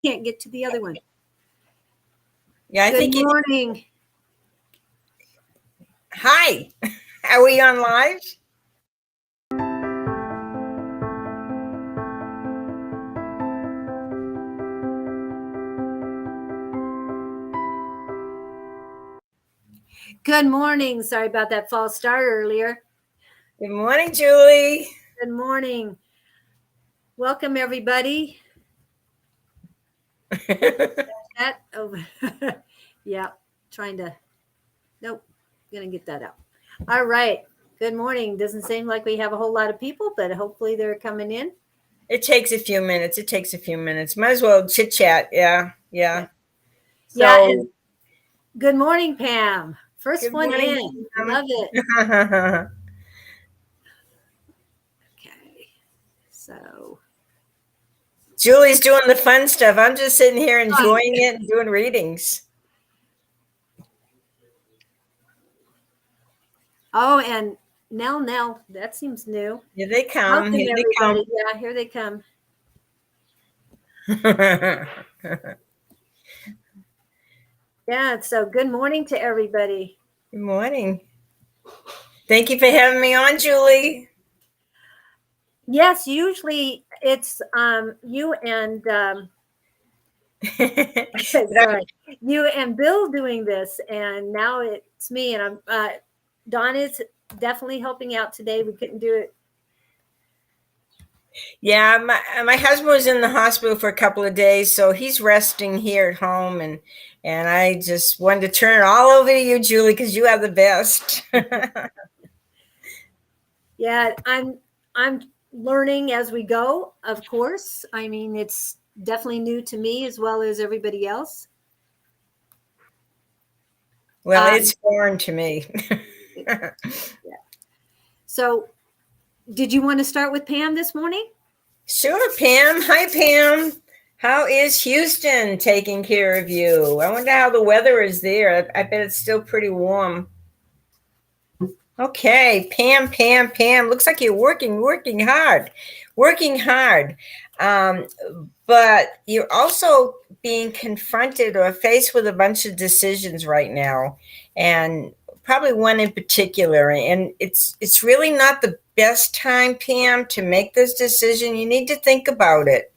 can't get to the other one. Yeah, I Good think morning. Hi. Are we on live? Good morning. Sorry about that false start earlier. Good morning, Julie. Good morning. Welcome, everybody. Yeah, trying to, nope, gonna get that out. All right. Good morning. Doesn't seem like we have a whole lot of people, but hopefully they're coming in. It takes a few minutes. Might as well chit chat. Yeah. Yeah, So, and good morning, Pam. First good one morning, in. Pam. Love it. Okay. So Julie's doing the fun stuff. I'm just sitting here enjoying it and doing readings. Oh, and Nell, that seems new. Here they come. Welcome, Here they everybody. Yeah, here they come. come. Yeah, so good morning to everybody. Good morning. Thank you for having me on, Julie. Yes, usually it's you and sorry, you and Bill doing this, and now it's me, and I'm Dawn is definitely helping out today. We couldn't do it. Yeah, my husband was in the hospital for a couple of days, so he's resting here at home, and I just wanted to turn it all over to you, Julie, because you have the best. Yeah, I'm learning as we go, of course. I mean, it's definitely new to me as well as everybody else. Well, it's foreign to me. Yeah. So, did you want to start with Pam this morning? Sure, Pam. Hi, Pam. How is Houston taking care of you? I wonder how the weather is there. I bet it's still pretty warm. Okay, Pam. Looks like you're working hard. But you're also being confronted or faced with a bunch of decisions right now, and probably one in particular. And it's really not the best time, Pam, to make this decision. You need to think about it.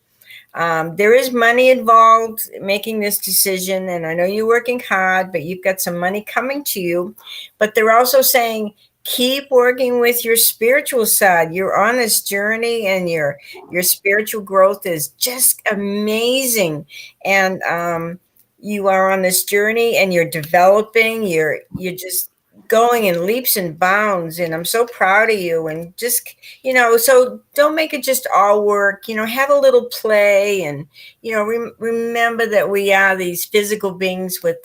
There is money involved making this decision, and I know you're working hard, but you've got some money coming to you. But they're also saying keep working with your spiritual side. You're on this journey, and your spiritual growth is just amazing. And you are on this journey, and you're developing. You're just going in leaps and bounds, and I'm so proud of you. And just so don't make it just all work. Have a little play, and remember that we are these physical beings with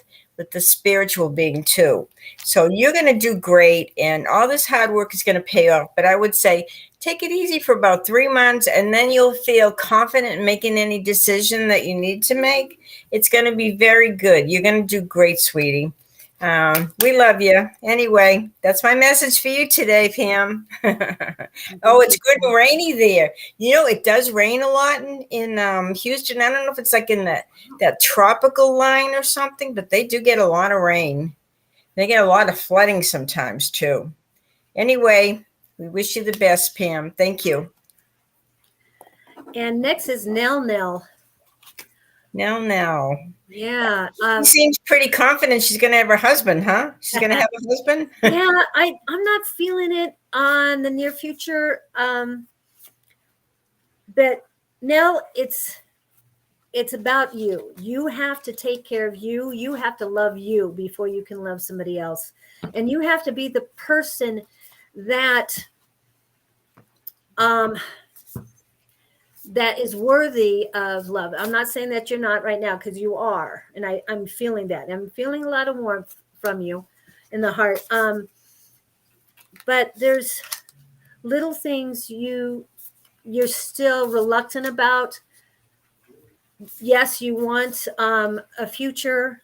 the spiritual being too. So you're going to do great, and all this hard work is going to pay off. But I would say take it easy for about 3 months, and then you'll feel confident in making any decision that you need to make. It's going to be very good. You're going to do great, sweetie. We love you. Anyway, that's my message for you today, Pam. Oh, it's good and rainy there. It does rain a lot in Houston. I don't know if it's like in that tropical line or something, but they do get a lot of rain. They get a lot of flooding sometimes too. Anyway, we wish you the best, Pam. Thank you. And next is Nell. Yeah. She seems pretty confident she's going to have her husband, huh? She's going to have a husband? Yeah, I'm not feeling it on the near future. But Nell, it's about you. You have to take care of you. You have to love you before you can love somebody else. And you have to be the person that that is worthy of love. I'm not saying that you're not right now, because you are. And I'm feeling that. I'm feeling a lot of warmth from you in the heart. But there's little things you're still reluctant about. Yes, you want a future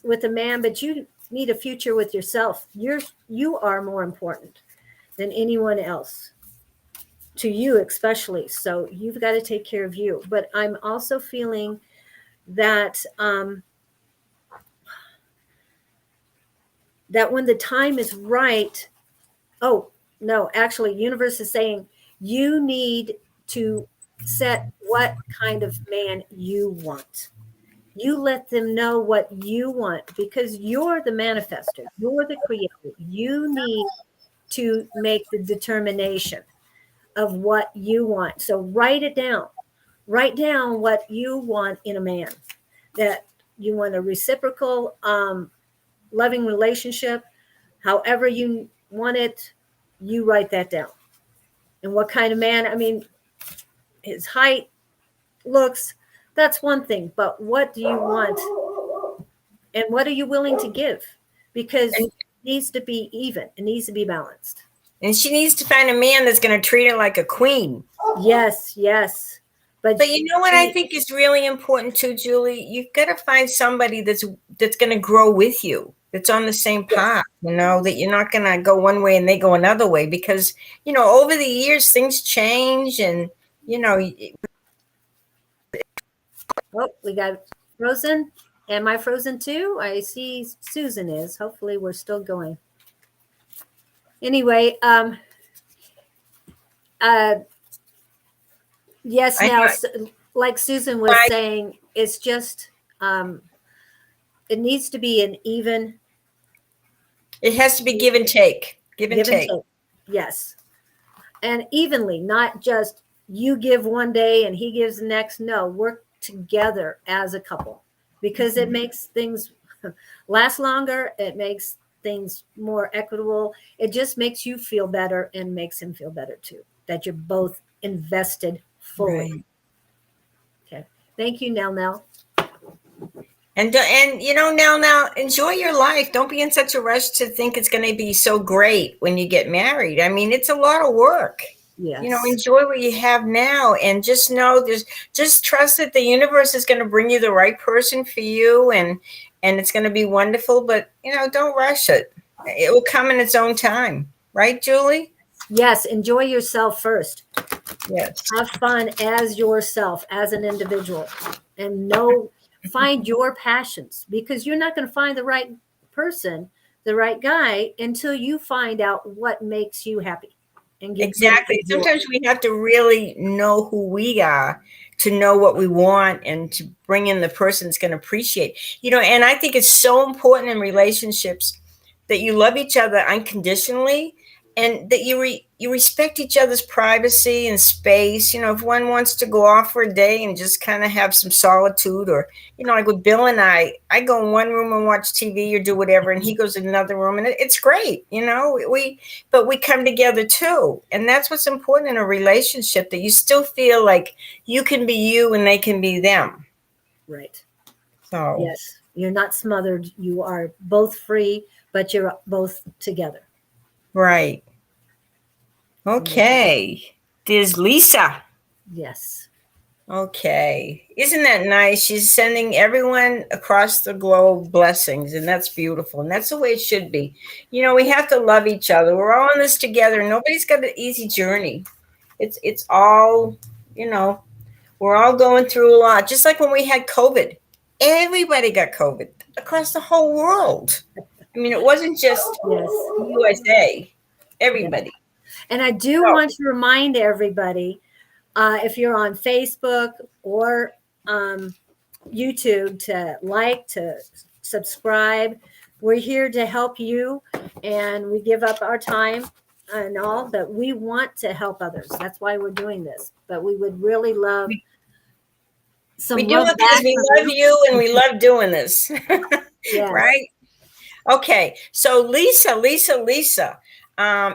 with a man, but you need a future with yourself. You are more important than anyone else, to you especially. So you've got to take care of you. But I'm also feeling that that when the time is right, oh no, actually, universe is saying you need to set what kind of man you want. You let them know what you want because you're the manifester, you're the creator. You need to make the determination of what you want. So write it down. Write down what you want in a man. That you want a reciprocal, loving relationship. However you want it, you write that down. And what kind of man? I mean, his height, looks, that's one thing. But what do you want? And what are you willing to give? Because And, it needs to be even. It needs to be balanced. and she needs to find a man that's going to treat her like a queen. Yes, yes. But you know what I think is really important too, Julie? You've got to find somebody that's going to grow with you, that's on the same path, you know, that you're not going to go one way and they go another way because, you know, over the years things change and, you know, Oh, we got frozen. Am I frozen too? I see Susan is. Hopefully we're still going. Anyway, yes, I now, know, like Susan was saying, it's just, it needs to be an even it has to be give and take, give and give and take. take. Yes. And evenly, not just you give one day and he gives the next. No, work together as a couple because it makes things last longer. It makes things more equitable. It just makes you feel better and makes him feel better too, that you're both invested fully. Right. Okay. Thank you, Nell. And you know, now enjoy your life. Don't be in such a rush to think it's going to be so great when you get married. I mean, it's a lot of work. Yes. You know, enjoy what you have now and just know just trust that the universe is going to bring you the right person for you and it's going to be wonderful, but you know, don't rush it. It will come in its own time. Right, Julie? Yes, enjoy yourself first. Yes. Have fun as yourself, as an individual, and find your passions because you're not going to find the right person, the right guy, until you find out what makes you happy. And Exactly. Sometimes we have to really know who we are to know what we want and to bring in the person that's going to appreciate. You know, and I think it's so important in relationships that you love each other unconditionally and that you respect each other's privacy and space. You know, if one wants to go off for a day and just kind of have some solitude, or you know, like with Bill and I go in one room and watch TV or do whatever, and he goes in another room, and it's great. You know, but we come together too, and that's what's important in a relationship, that you still feel like you can be you and they can be them. Right. So yes, you're not smothered. You are both free, but you're both together. right. Okay. There's Lisa. Yes. Okay. Isn't that nice? She's sending everyone across the globe blessings, and that's beautiful. And that's the way it should be. You know, we have to love each other. We're all in this together. Nobody's got an easy journey. It's all, you know, we're all going through a lot. Just like when we had COVID. Everybody got COVID across the whole world. I mean, it wasn't just the USA. Everybody. Yes. And I do want to remind everybody, if you're on Facebook or YouTube, to like, to subscribe. We're here to help you, and we give up our time and all, but we want to help others. That's why we're doing this. But we would really love some we do love it because back we love you and we love doing this. Yes. Right? Okay. So Lisa,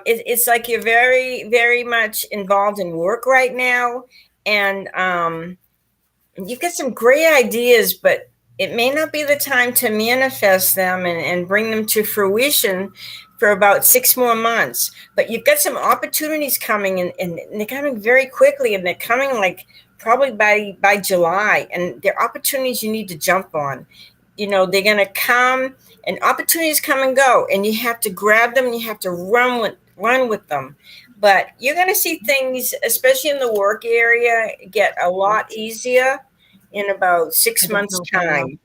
it's like you're very, very much involved in work right now. And you've got some great ideas, but it may not be the time to manifest them and bring them to fruition for about 6 more months. But you've got some opportunities coming, and they're coming very quickly, and they're coming like probably by July. And they're opportunities you need to jump on. You know, they're going to come, and opportunities come and go, and you have to grab them, and you have to run with them. But you're going to see things, especially in the work area, get a lot easier. in about I 6 don't months know if I will. time.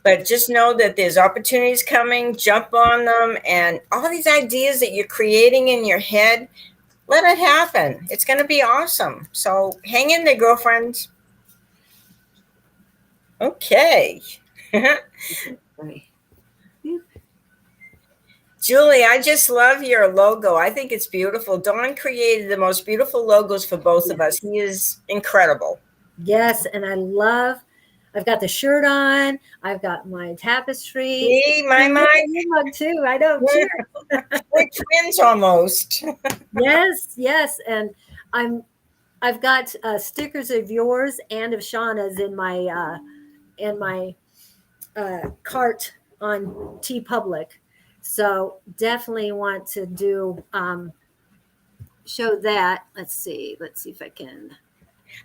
But just know that there's opportunities coming, jump on them, and all these ideas that you're creating in your head, let it happen. It's going to be awesome. So hang in there, girlfriends. Okay. Right. Julie, I just love your logo. I think it's beautiful. Don created the most beautiful logos for both of us. Yes. He is incredible. Yes, and I've got the shirt on. I've got my tapestry. See, my And look at mind. your mug too. I know. Cheers. We're twins almost. Yes, yes, and I've got stickers of yours and of Shauna's in my cart on T Public. So definitely want to do show that. Let's see. Let's see if I can.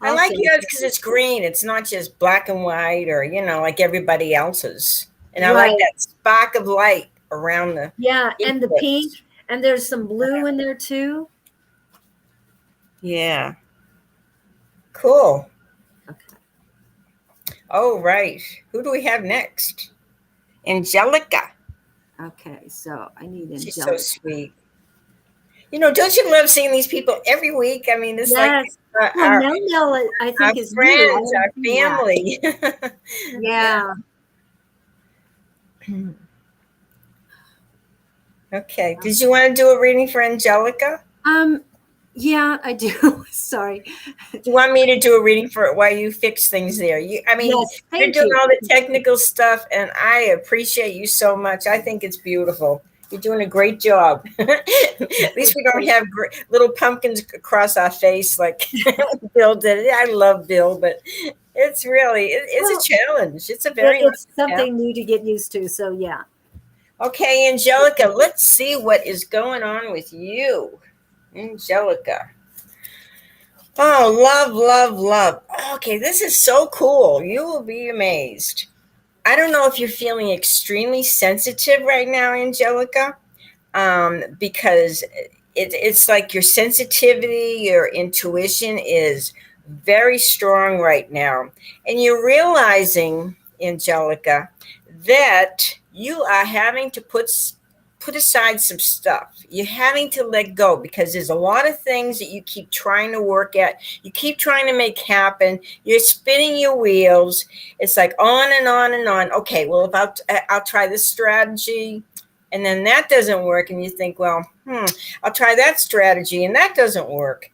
I I'll like finish yours it. because it's green. It's not just black and white or, like everybody else's. And I like Right. that spark of light around the Yeah, and the eclipse. pink, and there's some blue in there too. Yeah. Cool. Okay. Oh, right. Who do we have next? Angelica. Okay, so I need She's so Angelica. sweet. Don't you love seeing these people every week? I mean, it's like Yes. Well, our, Mel Mel, I our think is new. I friends, haven't our seen that. family. Yeah. Yeah. Okay. Did you want to do a reading for Angelica? Um. Yeah, I do. Sorry. Do you want me to do a reading for it while you fix things there? I mean, Yes. you're Thank doing you. all the technical stuff, and I appreciate you so much. I think it's beautiful. You're doing a great job. At least we don't have little pumpkins across our face like Bill did. I love Bill, but it's Well, a challenge. It's a very it's nice challenge. something new to get used to. So yeah. Okay, Angelica, let's see what is going on with you. Angelica. Oh, love, love, love. Okay, this is so cool. You will be amazed. I don't know if you're feeling extremely sensitive right now, Angelica, because it's like your sensitivity, your intuition is very strong right now. And you're realizing, Angelica, that you are having to put aside some stuff. You're having to let go because there's a lot of things that you keep trying to work at. You keep trying to make happen. You're spinning your wheels. It's like on and on and on. Okay, well, if I'll try this strategy, and then that doesn't work, and you think, well, I'll try that strategy, and that doesn't work.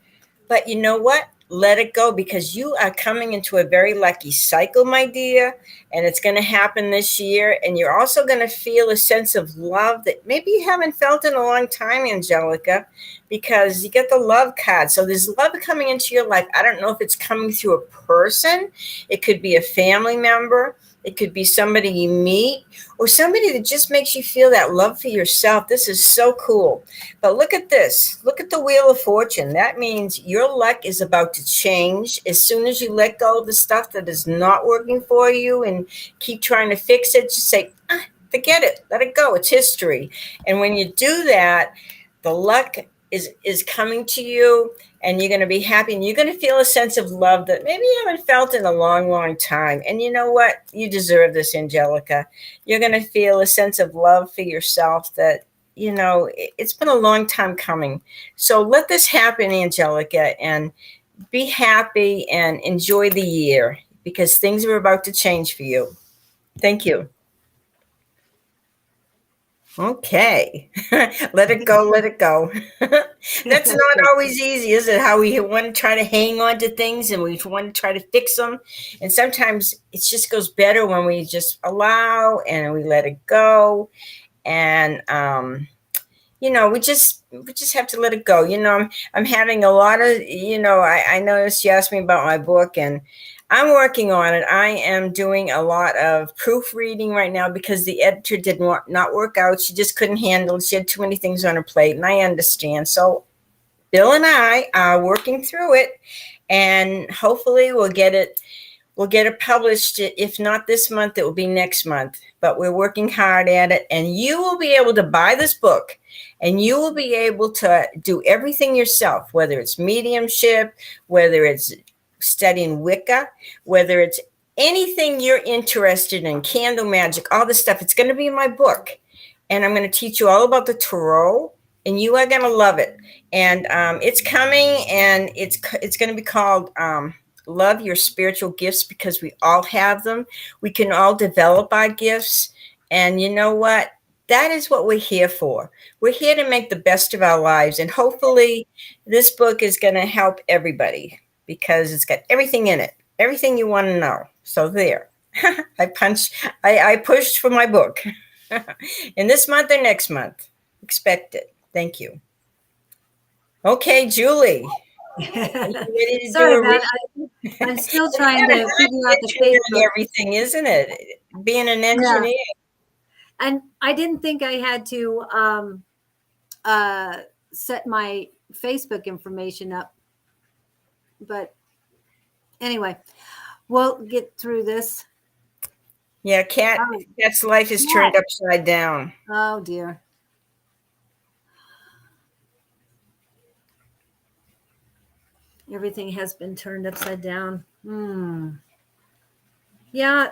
But you know what? Let it go because you are coming into a very lucky cycle, my dear, and it's going to happen this year. And you're also going to feel a sense of love that maybe you haven't felt in a long time, Angelica, because you get the love card. So there's love coming into your life. I don't know if it's coming through a person, it could be a family member, it could be somebody you meet, or somebody that just makes you feel that love for yourself. This is so cool. But look at this. Look at the Wheel of Fortune. That means your luck is about to change. As soon as you let go of the stuff that is not working for you and keep trying to fix it, just say, forget it. Let it go. It's history. And when you do that, the luck is coming to you, and you're going to be happy, and you're going to feel a sense of love that maybe you haven't felt in a long, long time. And you know what? You deserve this, Angelica. You're going to feel a sense of love for yourself that, it's been a long time coming. So let this happen, Angelica, and be happy and enjoy the year because things are about to change for you. Thank you. Okay. Let it go. Let it go. That's not always easy, is it? How we want to try to hang on to things and we want to try to fix them. And sometimes it just goes better when we just allow and we let it go. And, we just have to let it go. I'm having a lot of, I noticed you asked me about my book, and I'm working on it. I am doing a lot of proofreading right now because the editor did not work out. She just couldn't handle it. She had too many things on her plate, and I understand. So Bill and I are working through it, and hopefully we'll get it published. If not this month, it will be next month. But we're working hard at it, and you will be able to buy this book, and you will be able to do everything yourself, whether it's mediumship, whether it's studying Wicca, whether it's anything you're interested in, candle magic, all this stuff, it's going to be in my book. And I'm going to teach you all about the tarot, and you are going to love it. And it's coming, and it's going to be called Love Your Spiritual Gifts, because we all have them. We can all develop our gifts. And you know what? That is what we're here for. We're here to make the best of our lives. And hopefully this book is going to help everybody, because it's got everything in it, everything you want to know. So there. I pushed for my book. In this month or next month. Expect it. Thank you. Okay, Julie. Are you ready to Sorry do a about it. I'm still trying to figure out the Facebook. everything, isn't it? Being an engineer. Yeah. And I didn't think I had to set my Facebook information up. But anyway, we'll get through this. Yeah, Cat's life is turned upside down. Oh, dear. Everything has been turned upside down. Yeah.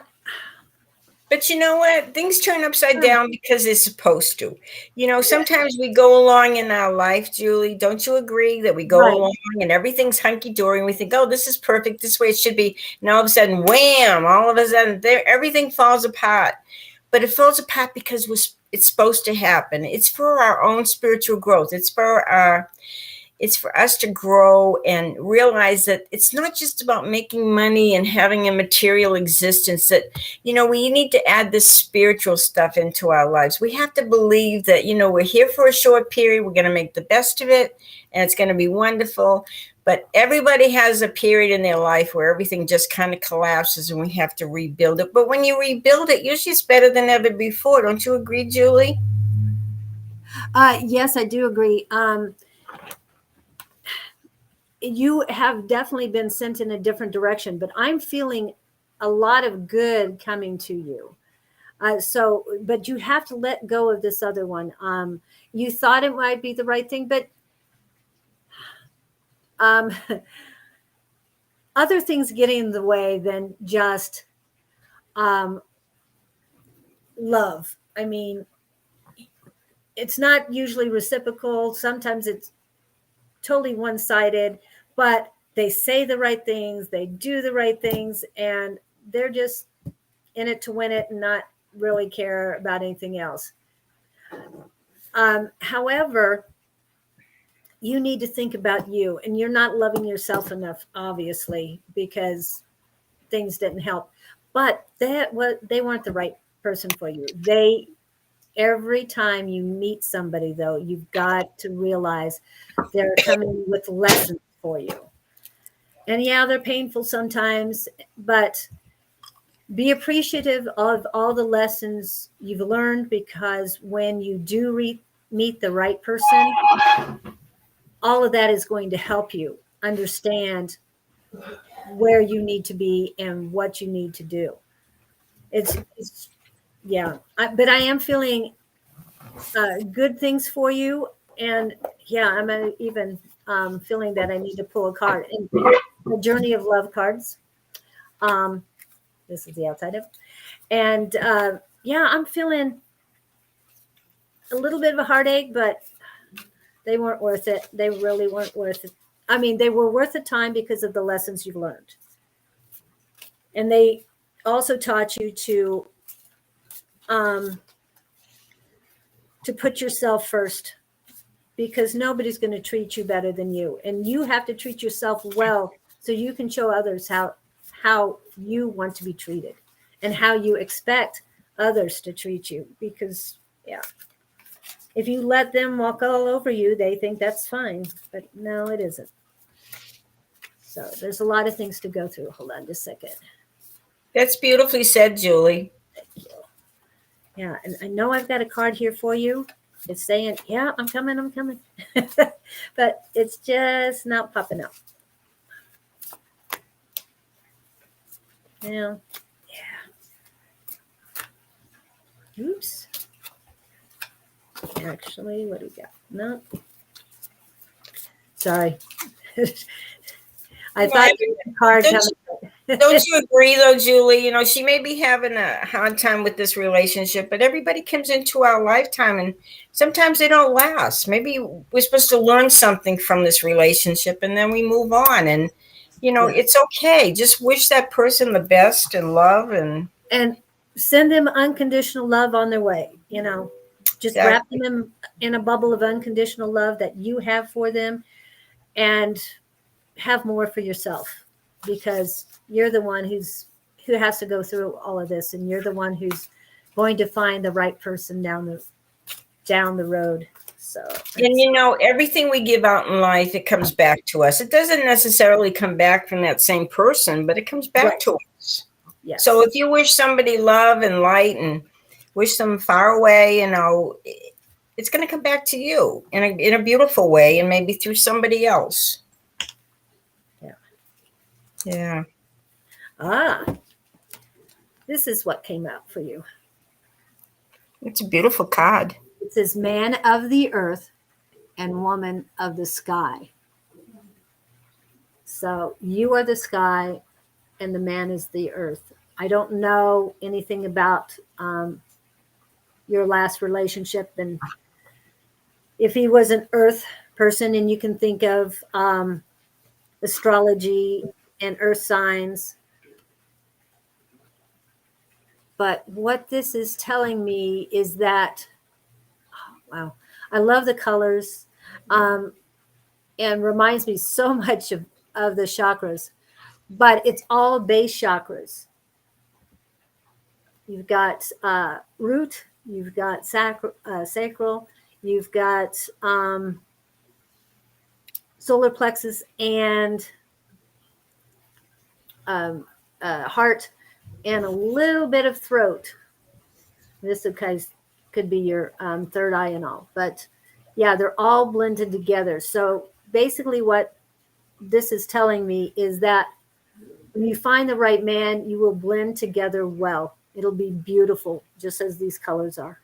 But you know what? Things turn upside down because they're supposed to. You know, sometimes we go along in our life, Julie. Don't you agree that we go along and everything's hunky-dory and we think, oh, this is perfect. This way it should be. And all of a sudden, wham, all of a sudden, everything falls apart. But it falls apart because it's supposed to happen. It's for our own spiritual growth. It's for us to grow and realize that it's not just about making money and having a material existence, that, you know, we need to add this spiritual stuff into our lives. We have to believe that, you know, we're here for a short period. We're going to make the best of it, and it's going to be wonderful. But everybody has a period in their life where everything just kind of collapses and we have to rebuild it. But when you rebuild it, usually it's better than ever before. Don't you agree, Julie? Yes, I do agree. You have definitely been sent in a different direction, but I'm feeling a lot of good coming to you. But you have to let go of this other one. You thought it might be the right thing, but other things get in the way than just love. I mean, it's not usually reciprocal. Sometimes it's totally one-sided, but they say the right things, they do the right things, and they're just in it to win it and not really care about anything else. However, you need to think about you, and you're not loving yourself enough, obviously, because things didn't help. But they weren't the right person for you. Every time you meet somebody, though, you've got to realize they're coming with lessons for you. And yeah, they're painful sometimes, but be appreciative of all the lessons you've learned, because when you do meet the right person, all of that is going to help you understand where you need to be and what you need to do. But I am feeling good things for you. And yeah, I'm even feeling that I need to pull a card. And the Journey of Love cards. This is the outside of. And I'm feeling a little bit of a heartache, but they weren't worth it. They really weren't worth it. I mean, they were worth the time because of the lessons you've learned. And they also taught you to put yourself first, because nobody's going to treat you better than you. And you have to treat yourself well so you can show others how you want to be treated and how you expect others to treat you. Because, if you let them walk all over you, they think that's fine. But no, it isn't. So there's a lot of things to go through. Hold on just a second. That's beautifully said, Julie. Thank you. Yeah, and I know I've got a card here for you. It's saying, yeah, I'm coming. But it's just not popping up. Yeah. Oops. Actually, what do we got? No. Sorry. I thought the card coming. Don't you agree, though, Julie? You know, she may be having a hard time with this relationship, but everybody comes into our lifetime and sometimes they don't last. Maybe we're supposed to learn something from this relationship and then we move on. And, you know, Yeah. it's okay. Just wish that person the best and love and And send them unconditional love on their way. Just wrap exactly. them in a bubble of unconditional love that you have for them, and have more for yourself, because you're the one who has to go through all of this, and you're the one who's going to find the right person down the road. So And you know, everything we give out in life, it comes back to us. It doesn't necessarily come back from that same person, but it comes back right. to us. So Yes. if you wish somebody love and light and wish them far away, you know, it's going to come back to you in a beautiful way and maybe through somebody else. Yeah. Yeah. This is what came out for you. It's a beautiful card. It says man of the earth and woman of the sky. So you are the sky and the man is the earth. I don't know anything about your last relationship, and if he was an earth person, and you can think of astrology and earth signs. But what this is telling me is that, wow, I love the colors, and reminds me so much of the chakras, but it's all base chakras. You've got root, you've got sacral, you've got solar plexus, and heart, and a little bit of throat. This could be your third eye and all. But yeah, they're all blended together. So basically, what this is telling me is that when you find the right man, you will blend together well. It'll be beautiful, just as these colors are.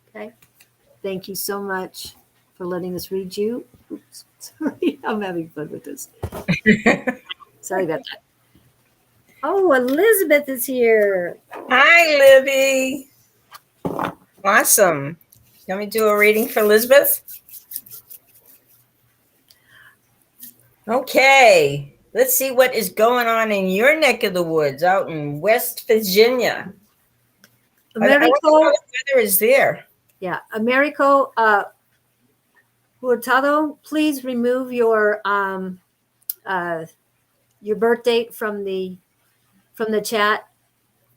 Okay. Thank you so much for letting us read you. Oops, sorry, I'm having fun with this. Sorry about that. Oh, Elizabeth is here. Hi, Libby. Awesome. You want me to do a reading for Elizabeth? Okay. Let's see what is going on in your neck of the woods out in West Virginia. I wonder how the weather is there. Yeah, Americo Hurtado, please remove your birth date from the chat.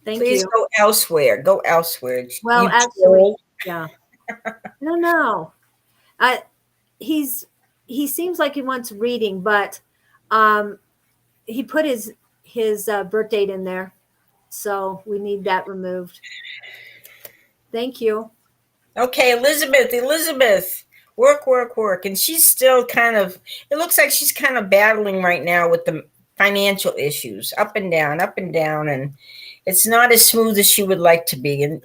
Thank Please you. go elsewhere. Go elsewhere. Well, You actually, troll. yeah. No. He seems like he wants reading, but he put his birth date in there, so we need that removed. Thank you. Okay, Elizabeth. Work. And she's still kind of, it looks like she's kind of battling right now with the financial issues, up and down. And it's not as smooth as she would like to be and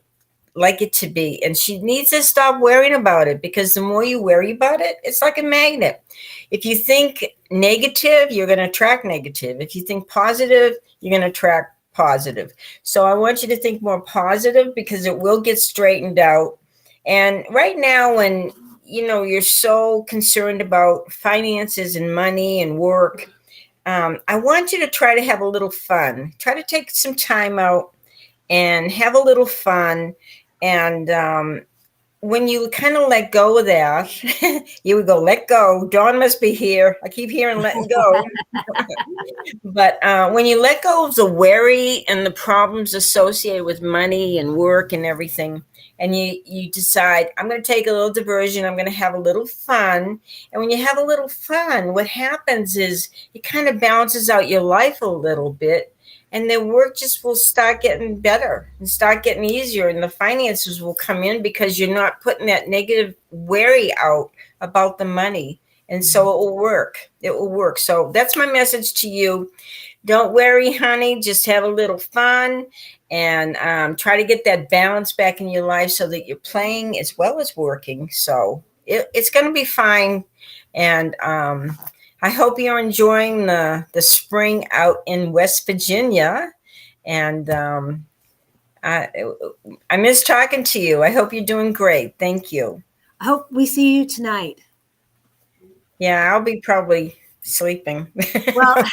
like it to be. And she needs to stop worrying about it, because the more you worry about it, it's like a magnet. If you think negative, you're going to attract negative. If you think positive, you're going to attract positive. So I want you to think more positive, because it will get straightened out. And right now, when you know you're so concerned about finances and money and work, I want you to try to have a little fun. Try to take some time out and have a little fun. And when you kind of let go of that, you would go, let go. Dawn must be here. I keep hearing letting go. But when you let go of the worry and the problems associated with money and work and everything, and you decide, I'm going to take a little diversion, I'm going to have a little fun. And when you have a little fun, what happens is it kind of balances out your life a little bit. And the work just will start getting better and start getting easier. And the finances will come in because you're not putting that negative worry out about the money. And so it will work. It will work. So that's my message to you. Don't worry, honey. Just have a little fun and try to get that balance back in your life so that you're playing as well as working. So it's going to be fine. And I hope you're enjoying the spring out in West Virginia. And I, I miss talking to you. I hope you're doing great. Thank you. I hope we see you tonight. Yeah, I'll be probably sleeping. Well,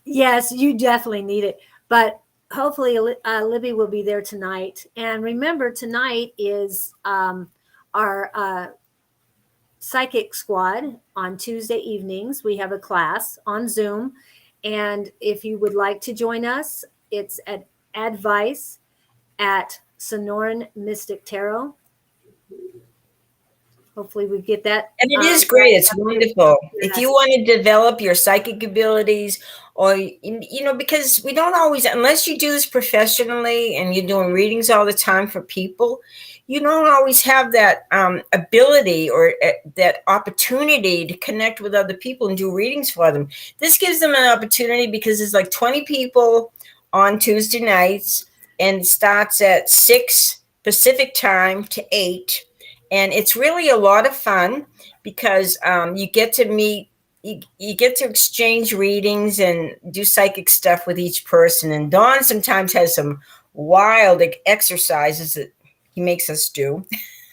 yes, you definitely need it. But hopefully, Libby will be there tonight. And remember, tonight is our psychic squad on Tuesday evenings. We have a class on Zoom. And if you would like to join us, it's at advice at Sonoran Mystic Tarot. Hopefully we get that. And it is great. It's wonderful. Yes. If you want to develop your psychic abilities, or, because we don't always, unless you do this professionally and you're doing readings all the time for people, you don't always have that ability or that opportunity to connect with other people and do readings for them. This gives them an opportunity because there's like 20 people on Tuesday nights, and it starts at 6 Pacific time to 8. And it's really a lot of fun because you get to meet, you get to exchange readings and do psychic stuff with each person. And Don sometimes has some wild exercises that he makes us do.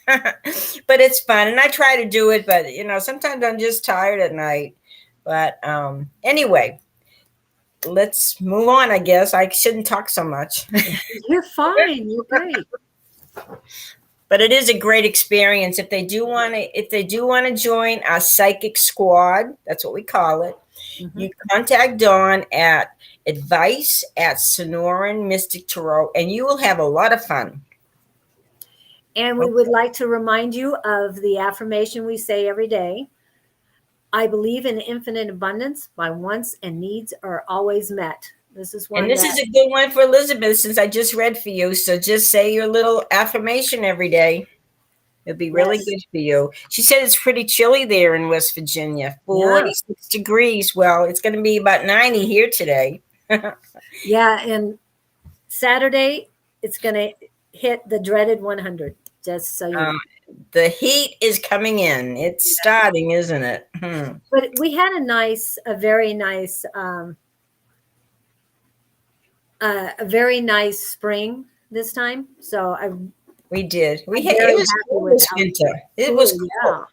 But it's fun. And I try to do it, but, sometimes I'm just tired at night. But anyway, let's move on, I guess. I shouldn't talk so much. You're fine. You're great. But it is a great experience. If they do want to join our psychic squad, that's what we call it. Mm-hmm. You contact Dawn at advice@Sonoran Mystic Tarot, and you will have a lot of fun. And we would like to remind you of the affirmation we say every day. I believe in infinite abundance. My wants and needs are always met. This is one. And this is a good one for Elizabeth, since I just read for you. So just say your little affirmation every day. It'll be really good for you. She said it's pretty chilly there in West Virginia, 46 degrees. Well, it's going to be about 90 here today. Yeah, and Saturday it's going to hit the dreaded 100. Just so you know. The heat is coming in. It's starting, isn't it? But we had a very nice spring this time. So we did. It was cool this winter. It was cool. Yeah.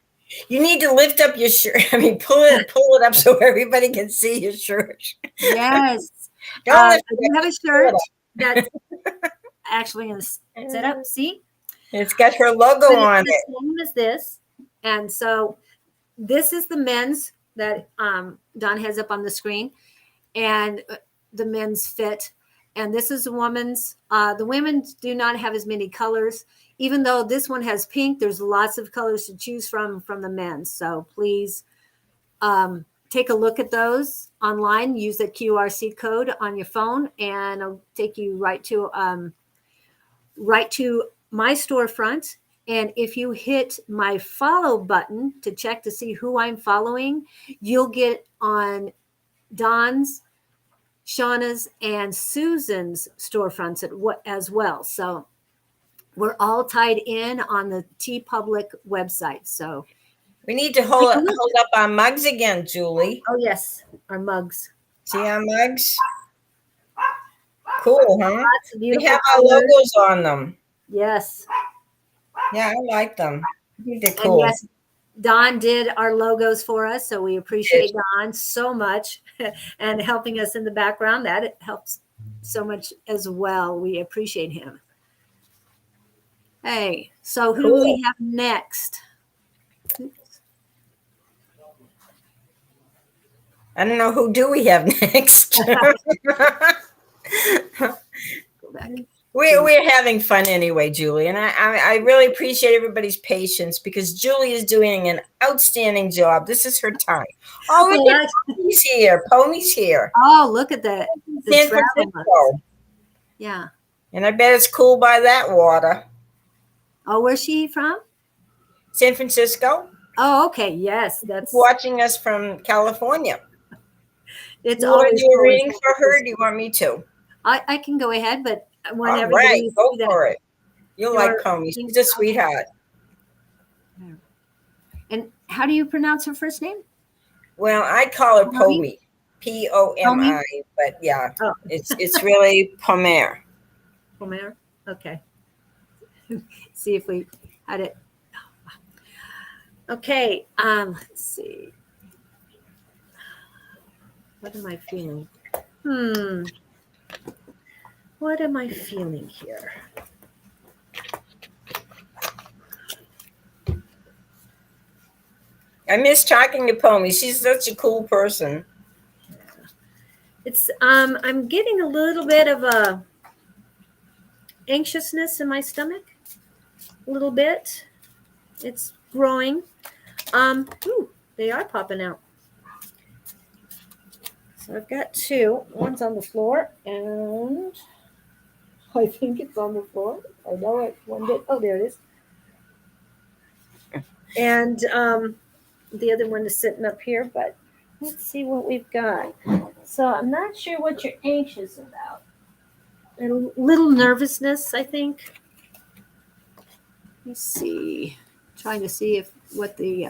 You need to lift up your shirt. I mean, pull it up so everybody can see your shirt. Yes. I have a shirt that's actually going to set up. See? It's got her logo on it. The same as this. And so this is the men's that Don has up on the screen, and the men's fit. And this is the women's. The women do not have as many colors. Even though this one has pink, there's lots of colors to choose from the men's. So please take a look at those online. Use the QRC code on your phone, and it'll take you right to my storefront. And if you hit my follow button to check to see who I'm following, you'll get on Don's, Shauna's, and Susan's storefronts as well. So we're all tied in on the TeePublic website. So we need to hold up our mugs again, Julie. Oh yes, our mugs. See our mugs? Cool, huh? We have our colors. logos on them. Yes. Yeah, I like them. They're cool. And yes, Don did our logos for us, so we appreciate Don so much and helping us in the background. That helps so much as well. We appreciate him. Hey, so who do we have next? Oops. I don't know, who do we have next? Go back. We're having fun anyway, Julie, and I really appreciate everybody's patience, because Julie is doing an outstanding job. This is her time. Oh, look at Pony's here. Pony's here. Oh, look at that. San Francisco. Yeah. And I bet it's cool by that water. Oh, where's she from? San Francisco. Oh, okay. Yes, that's watching us from California. It's you want to do a reading for her? Do you want me to? I can go ahead, but when everybody go for it. You'll like Pony. She's a sweetheart. And how do you pronounce her first name? Well, I call her Pomi? Pomi, Pomi, but yeah, Oh, it's really Pomer. Homer. Okay. See if we had it. Okay. Let's see. What am I feeling? What am I feeling here? I miss talking to Pomi. She's such a cool person. It's I'm getting a little bit of a anxiousness in my stomach. A little bit. It's growing. Ooh, they are popping out. So I've got two. One's on the floor, and I think it's on the floor. I know it. One did. Oh, there it is. And the other one is sitting up here. But let's see what we've got. So I'm not sure what you're anxious about. A little nervousness, I think. Let's see. Trying to see if what the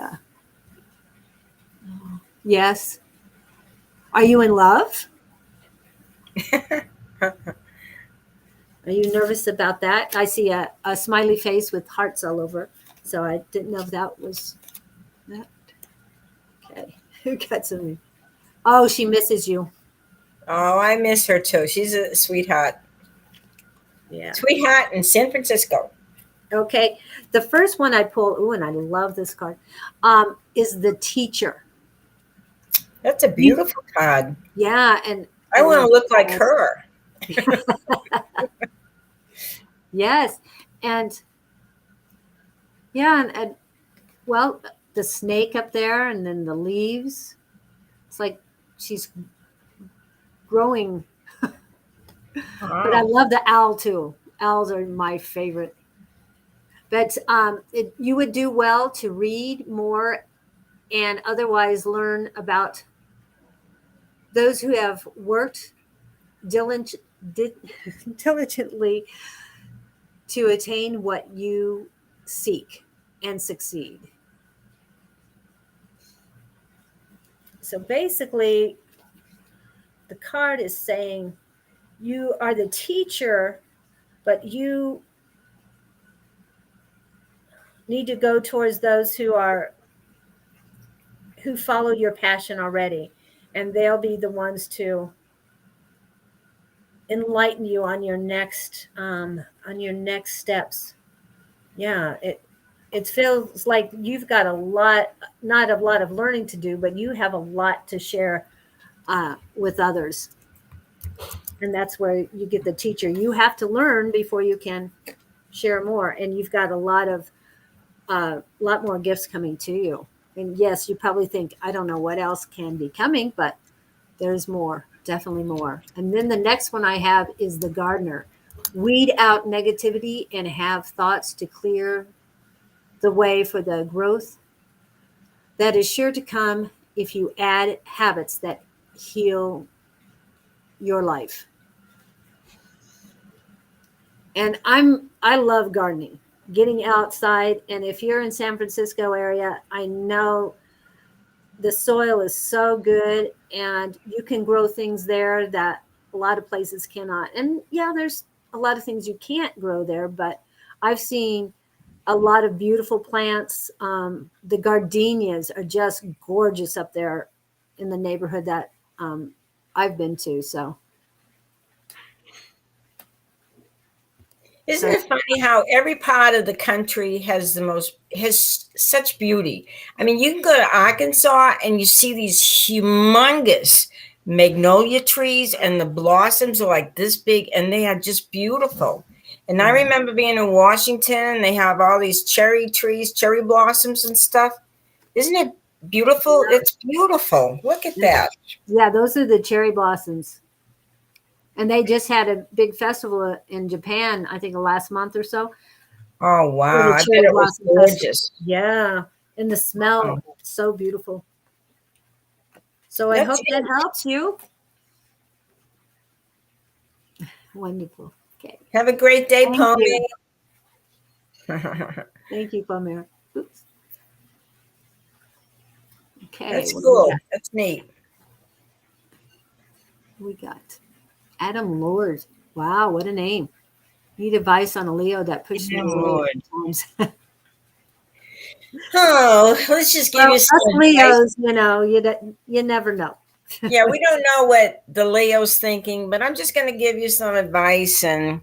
yes. Are you in love? Are you nervous about that? I see a smiley face with hearts all over. So I didn't know if that was that. Okay. Who got some? Oh, she misses you. Oh, I miss her too. She's a sweetheart. Yeah. Sweetheart in San Francisco. Okay. The first one I pull, ooh, and I love this card, is the teacher. That's a beautiful card. Yeah, and I want to look like her. yes. And yeah, and well, the snake up there and then the leaves. It's like she's growing. But I love the owl too. Owls are my favorite. But you would do well to read more and otherwise learn about those who have worked diligent, diligently to attain what you seek and succeed. So basically, the card is saying you are the teacher, but you need to go towards those who follow your passion already, and they'll be the ones to enlighten you on your next steps. Yeah, it feels like you've got a lot, not a lot of learning to do, but you have a lot to share with others. And that's where you get the teacher. You have to learn before you can share more, and you've got a lot more gifts coming to you. And yes, you probably think, I don't know what else can be coming, but there's more, definitely more. And then the next one I have is the gardener. Weed out negativity and have thoughts to clear the way for the growth that is sure to come if you add habits that heal your life. And I love gardening, getting outside. And if you're in San Francisco area, I know the soil is so good and you can grow things there that a lot of places cannot. And yeah, there's a lot of things you can't grow there, but I've seen a lot of beautiful plants. The gardenias are just gorgeous up there in the neighborhood that I've been to. So Isn't it funny how every part of the country has such beauty? I mean, you can go to Arkansas and you see these humongous magnolia trees, and the blossoms are like this big, and they are just beautiful. And I remember being in Washington, and they have all these cherry trees, cherry blossoms and stuff. Isn't it beautiful? It's beautiful. Look at that. yeah, those are the cherry blossoms. And they just had a big festival in Japan, I think last month or so. Oh, For wow. the I bet cherry it was blossom festival. gorgeous. Yeah. And the smell, Wow. so beautiful. So I That's hope that it. helps you. Wonderful. Okay. Have a great day, Thank Pommy. you. Thank you, Palmera. Oops. Okay. That's What cool. That's neat. we got? Adam Lord. Wow, what a name. Need advice on a Leo that pushed me Oh, away Lord. sometimes. Oh, let's just give Well, you us some advice. Leos, you never know. Yeah, we don't know what the Leo's thinking, but I'm just going to give you some advice and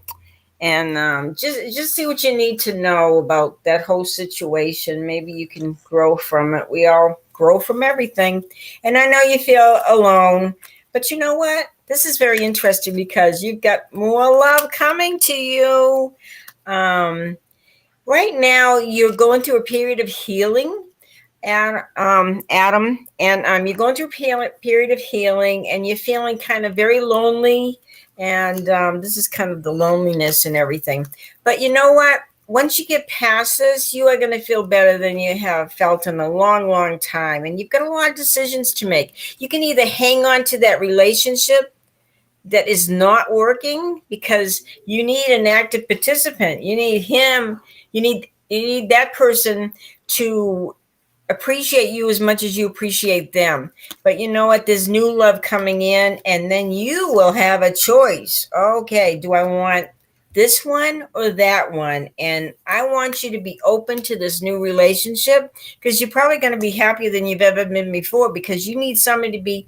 just see what you need to know about that whole situation. Maybe you can grow from it. We all grow from everything. And I know you feel alone, but you know what? This is very interesting because you've got more love coming to you. Right now, you're going through a period of healing. And Adam, and you're going through a period of healing, and you're feeling kind of very lonely. And this is kind of the loneliness and everything. But you know what? Once you get past this, you are going to feel better than you have felt in a long, long time. And you've got a lot of decisions to make. You can either hang on to that relationship that is not working because you need an active participant. You need him. You need that person to appreciate you as much as you appreciate them. But you know what? There's new love coming in, and then you will have a choice. Okay, do I want this one or that one? And I want you to be open to this new relationship because you're probably going to be happier than you've ever been before because you need somebody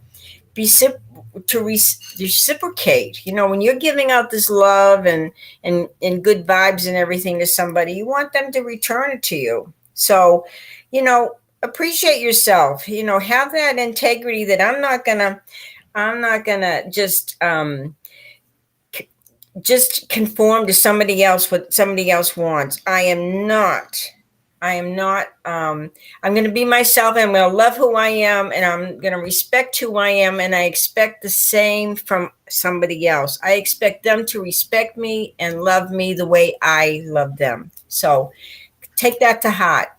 to reciprocate. You know, when you're giving out this love and good vibes and everything to somebody, you want them to return it to you. So, appreciate yourself. Have that integrity that I'm not gonna just conform to somebody else what somebody else wants. I'm going to be myself. I'm going to love who I am, and I'm going to respect who I am. And I expect the same from somebody else. I expect them to respect me and love me the way I love them. So take that to heart.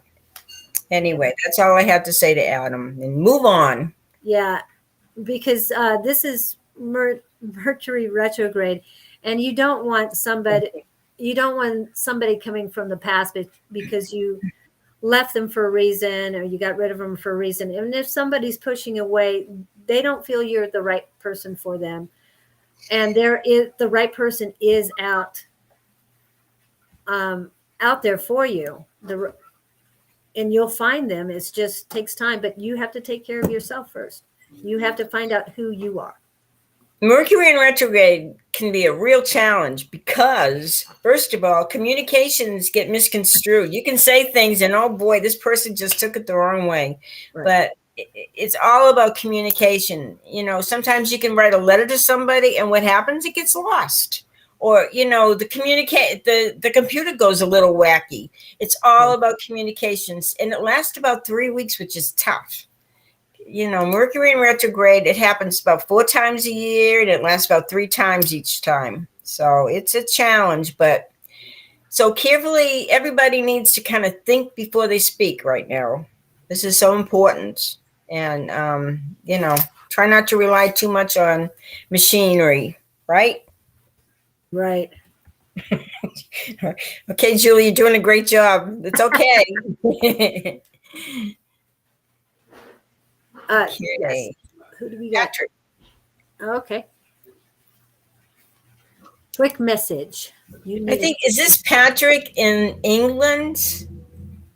Anyway, that's all I have to say to Adam, and move on. Yeah, because this is Mercury retrograde, and you don't want somebody coming from the past because you left them for a reason or you got rid of them for a reason. And if somebody's pushing away, they don't feel you're the right person for them, and the right person is out there for you. And you'll find them. It just takes time, but you have to take care of yourself first. You have to find out who you are. Mercury in retrograde can be a real challenge because, first of all, communications get misconstrued. You can say things and, oh boy, this person just took it the wrong way. Right. But it's all about communication. Sometimes you can write a letter to somebody, and what happens? It gets lost. Or, the computer goes a little wacky. It's all about communications, and it lasts about 3 weeks, which is tough. Mercury in retrograde, it happens about 4 times a year, and it lasts about 3 times each time. So it's a challenge, but so carefully, everybody needs to kind of think before they speak right now. This is so important. And, try not to rely too much on machinery, right? Right. Okay, Julie, you're doing a great job. It's okay. Okay. Yes. Who do we got? Patrick. Okay. Quick message. I think, is this Patrick in England?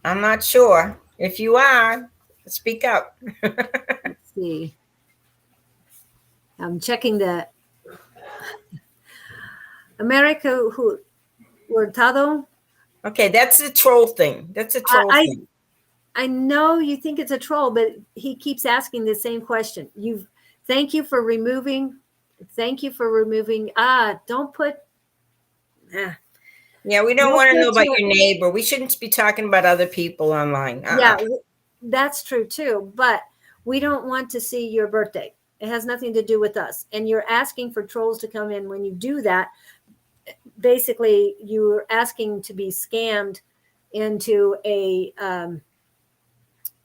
I'm not sure. If you are, speak up. Let's see. I'm checking the America Hurtado. Okay, that's the troll thing. That's a troll thing. I know you think it's a troll, but he keeps asking the same question. Thank you for removing. Don't put. Yeah, we don't want to know about your neighbor. We shouldn't be talking about other people online. Yeah, that's true too. But we don't want to see your birthday. It has nothing to do with us. And you're asking for trolls to come in. When you do that, basically you're asking to be scammed into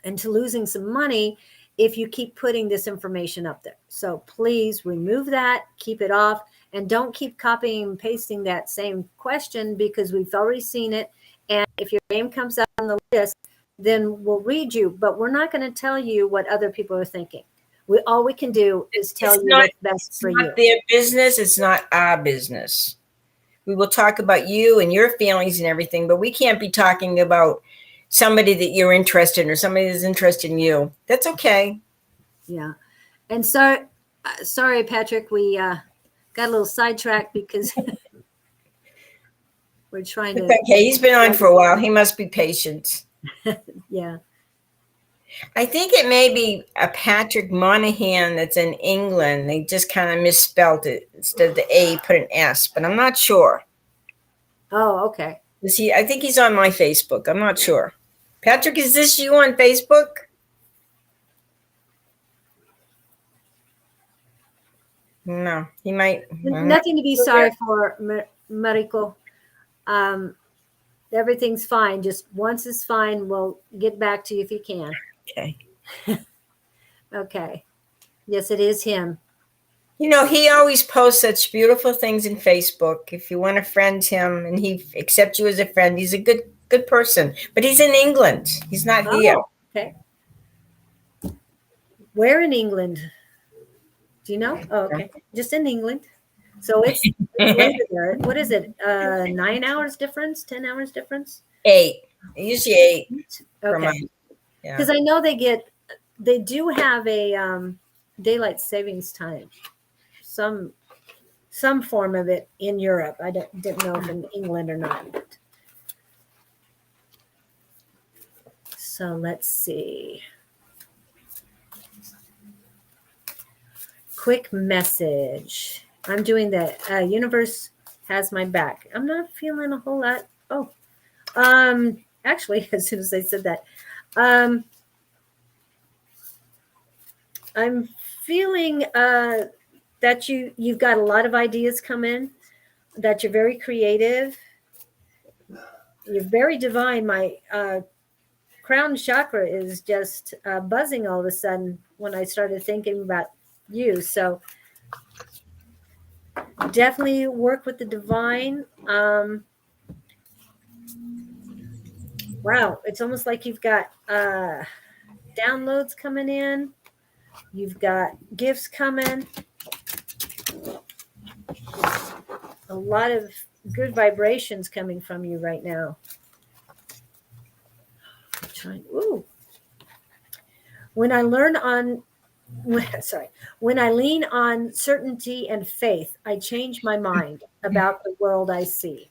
into losing some money if you keep putting this information up there. So please remove that, keep it off, and don't keep copying and pasting that same question because we've already seen it. And if your name comes up on the list, then we'll read you, but we're not going to tell you what other people are thinking. All we can do is tell you what's best It's for not you. their business. It's not our business. We will talk about you and your feelings and everything, but we can't be talking about somebody that you're interested in or somebody that's interested in you. That's okay. Yeah. And so, sorry, Patrick, we got a little sidetracked because we're trying It's to. okay. He's been on for a while. He must be patient. Yeah. I think it may be a Patrick Monahan that's in England. They just kind of misspelled it. Instead of the A, put an S, but I'm not sure. Oh, okay. Is he? I think he's on my Facebook. I'm not sure. Patrick, is this you on Facebook? No, he might. Nothing to be sorry for, Mariko. Everything's fine. Just once it's fine, we'll get back to you if you can. Okay. Okay. Yes, it is him. You know, he always posts such beautiful things in Facebook. If you want to friend him and he accepts you as a friend, he's a good person. But he's in England. He's not here. Oh, okay. Where in England? Do you know? Oh, okay. Just in England. So it's later there. What is it? 9 hours difference? 10 hours difference? 8. Usually 8 per Okay. month. Yeah. Because I know they do have a daylight savings time. Some form of it in Europe. I didn't know if in England or not. So let's see. Quick message. I'm doing the universe has my back. I'm not feeling a whole lot. Oh, actually, as soon as I said that, I'm feeling that you've got a lot of ideas come in, that you're very creative. You're very divine. My crown chakra is just buzzing all of a sudden when I started thinking about you. So definitely work with the divine. Wow, it's almost like you've got downloads coming in. You've got gifts coming. A lot of good vibrations coming from you right now. Ooh. When I lean on certainty and faith, I change my mind about the world I see.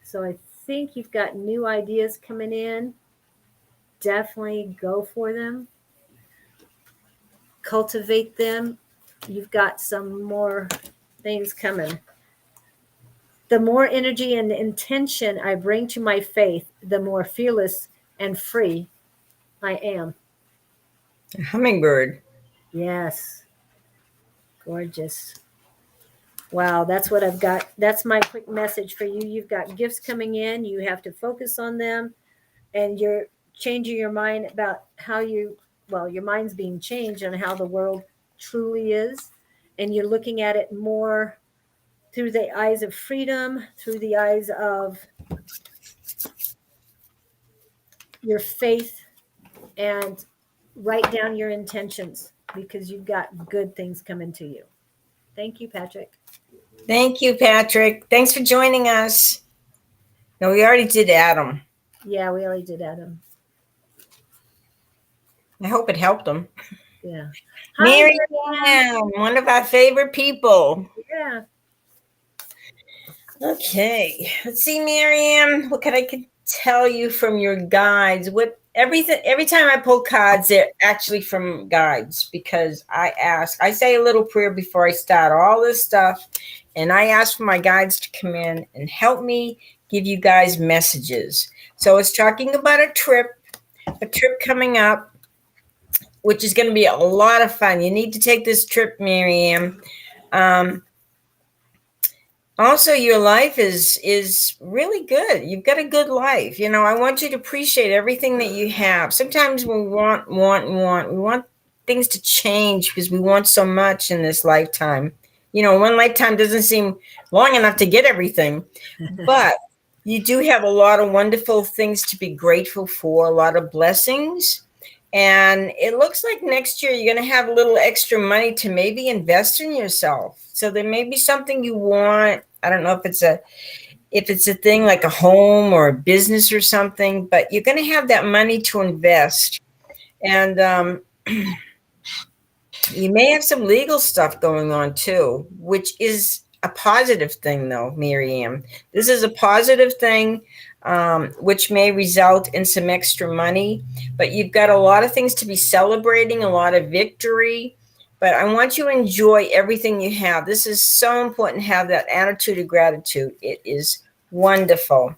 So I think you've got new ideas coming in. Definitely go for them. Cultivate them. You've got some more things coming. The more energy and intention I bring to my faith, the more fearless and free I am. A hummingbird. Yes. Gorgeous. Wow, that's what I've got. That's my quick message for you. You've got gifts coming in. You have to focus on them, and you're changing your mind about how your mind's being changed on how the world truly is. And you're looking at it more through the eyes of freedom, through the eyes of your faith, and write down your intentions because you've got good things coming to you. Thank you, Patrick. Thank you, Patrick. Thanks for joining us. No, we already did Adam. Yeah, we already did Adam. I hope it helped him. Yeah. Mary Ann, one of our favorite people. Yeah. Okay. Let's see, Mary Ann. What can I tell you from your guides? Every time I pull cards, they're actually from guides because I say a little prayer before I start all this stuff, and I ask for my guides to come in and help me give you guys messages. So it's talking about a trip coming up, which is going to be a lot of fun. You need to take this trip, Mary Ann. Also, your life is really good. You've got a good life. You know, I want you to appreciate everything that you have. Sometimes we want. We want things to change because we want so much in this lifetime. You know, one lifetime doesn't seem long enough to get everything. But You do have a lot of wonderful things to be grateful for, a lot of blessings. And it looks like next year you're going to have a little extra money to maybe invest in yourself. So there may be something you want. I don't know if it's a thing like a home or a business or something, but you're going to have that money to invest. And you may have some legal stuff going on too, which is a positive thing, though, Miriam. This is a positive thing, which may result in some extra money, but you've got a lot of things to be celebrating, a lot of victory. But I want you to enjoy everything you have. This is so important to have that attitude of gratitude. It is wonderful.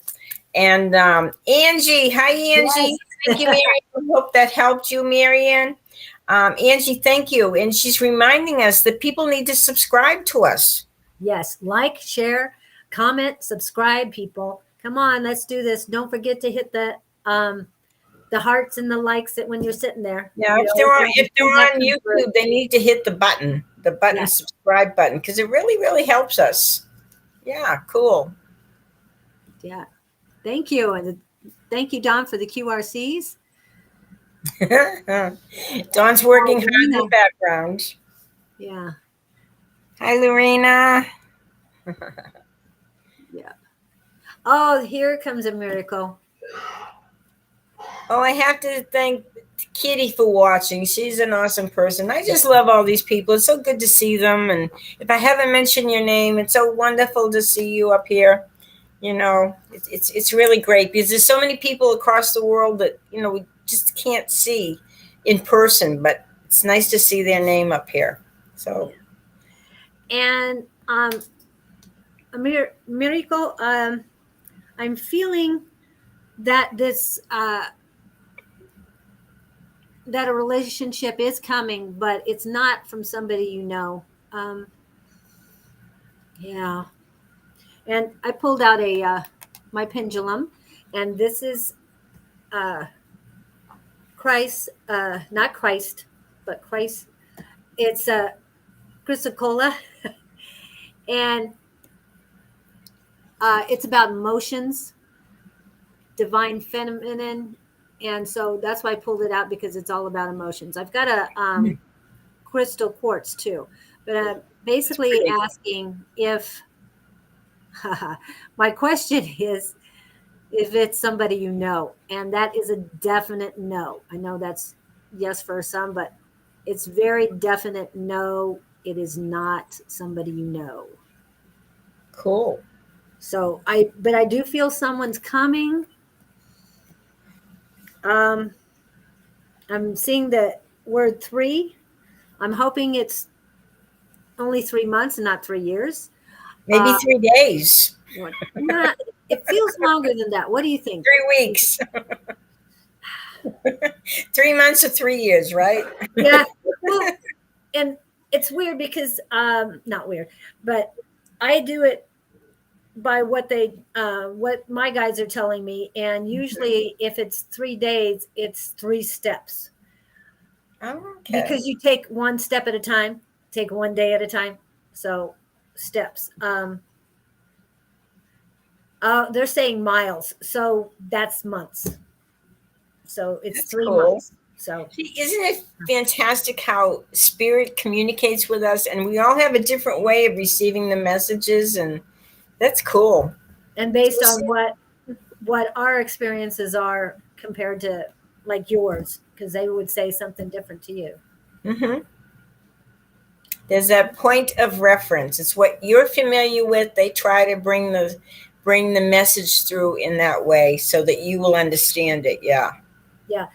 And Angie, hi, Yes. Angie. Thank you, Marianne. I hope that helped you, Marianne. Angie, thank you. And she's reminding us that people need to subscribe to us. Yes. Like, share, comment, subscribe, people. Come on, let's do this. Don't forget to hit the hearts and the likes that when you're sitting there. Yeah, We always want to if they're see that on come through. YouTube, they need to hit the button, Yes. subscribe button, because it really, really helps us. Yeah, cool. Yeah. Thank you. And thank you, Don, for the QRCs. Dawn's working Oh, hard in the Lorena. background. Yeah. Hi, Lorena. Yeah. Oh, here comes a miracle. Oh, I have to thank Kitty for watching. She's an awesome person. I just love all these people. It's so good to see them. And if I haven't mentioned your name, it's so wonderful to see you up here. You know, it's really great because there's so many people across the world that, you know, we just can't see in person, but it's nice to see their name up here. So, And a miracle, I'm feeling that this that a relationship is coming, but it's not from somebody you know. Yeah. And I pulled out a my pendulum, and this is Christ, not Christ, but Christ. It's a Chrysocolla, and it's about emotions, divine feminine, and so that's why I pulled it out because it's all about emotions. I've got a crystal quartz too, but I'm basically pretty. asking if my question is if it's somebody you know, and that is a definite no. I know that's yes for some, but it's very definite no. It is not somebody you know. Cool. So but I do feel someone's coming. Um, I'm seeing the word 3. I'm hoping it's only 3 months and not 3 years. Maybe 3 days, Not, it feels longer than that. What do you think? 3 weeks, 3 months or 3 years, right? Yeah. Well, and it's weird because not weird, but I do it by what my guys are telling me, and usually if it's 3 days, it's 3 steps Okay. because you take one step at a time, take one day at a time. So steps. They're saying miles, so that's months. So it's That's three cool. months. So Isn't it fantastic how spirit communicates with us and we all have a different way of receiving the messages, and that's cool. and based on what our experiences are compared to like yours, because they would say something different to you. Mm-hmm. There's that point of reference. It's what you're familiar with. They try to bring the message through in that way so that you will understand it. Yeah. Yeah.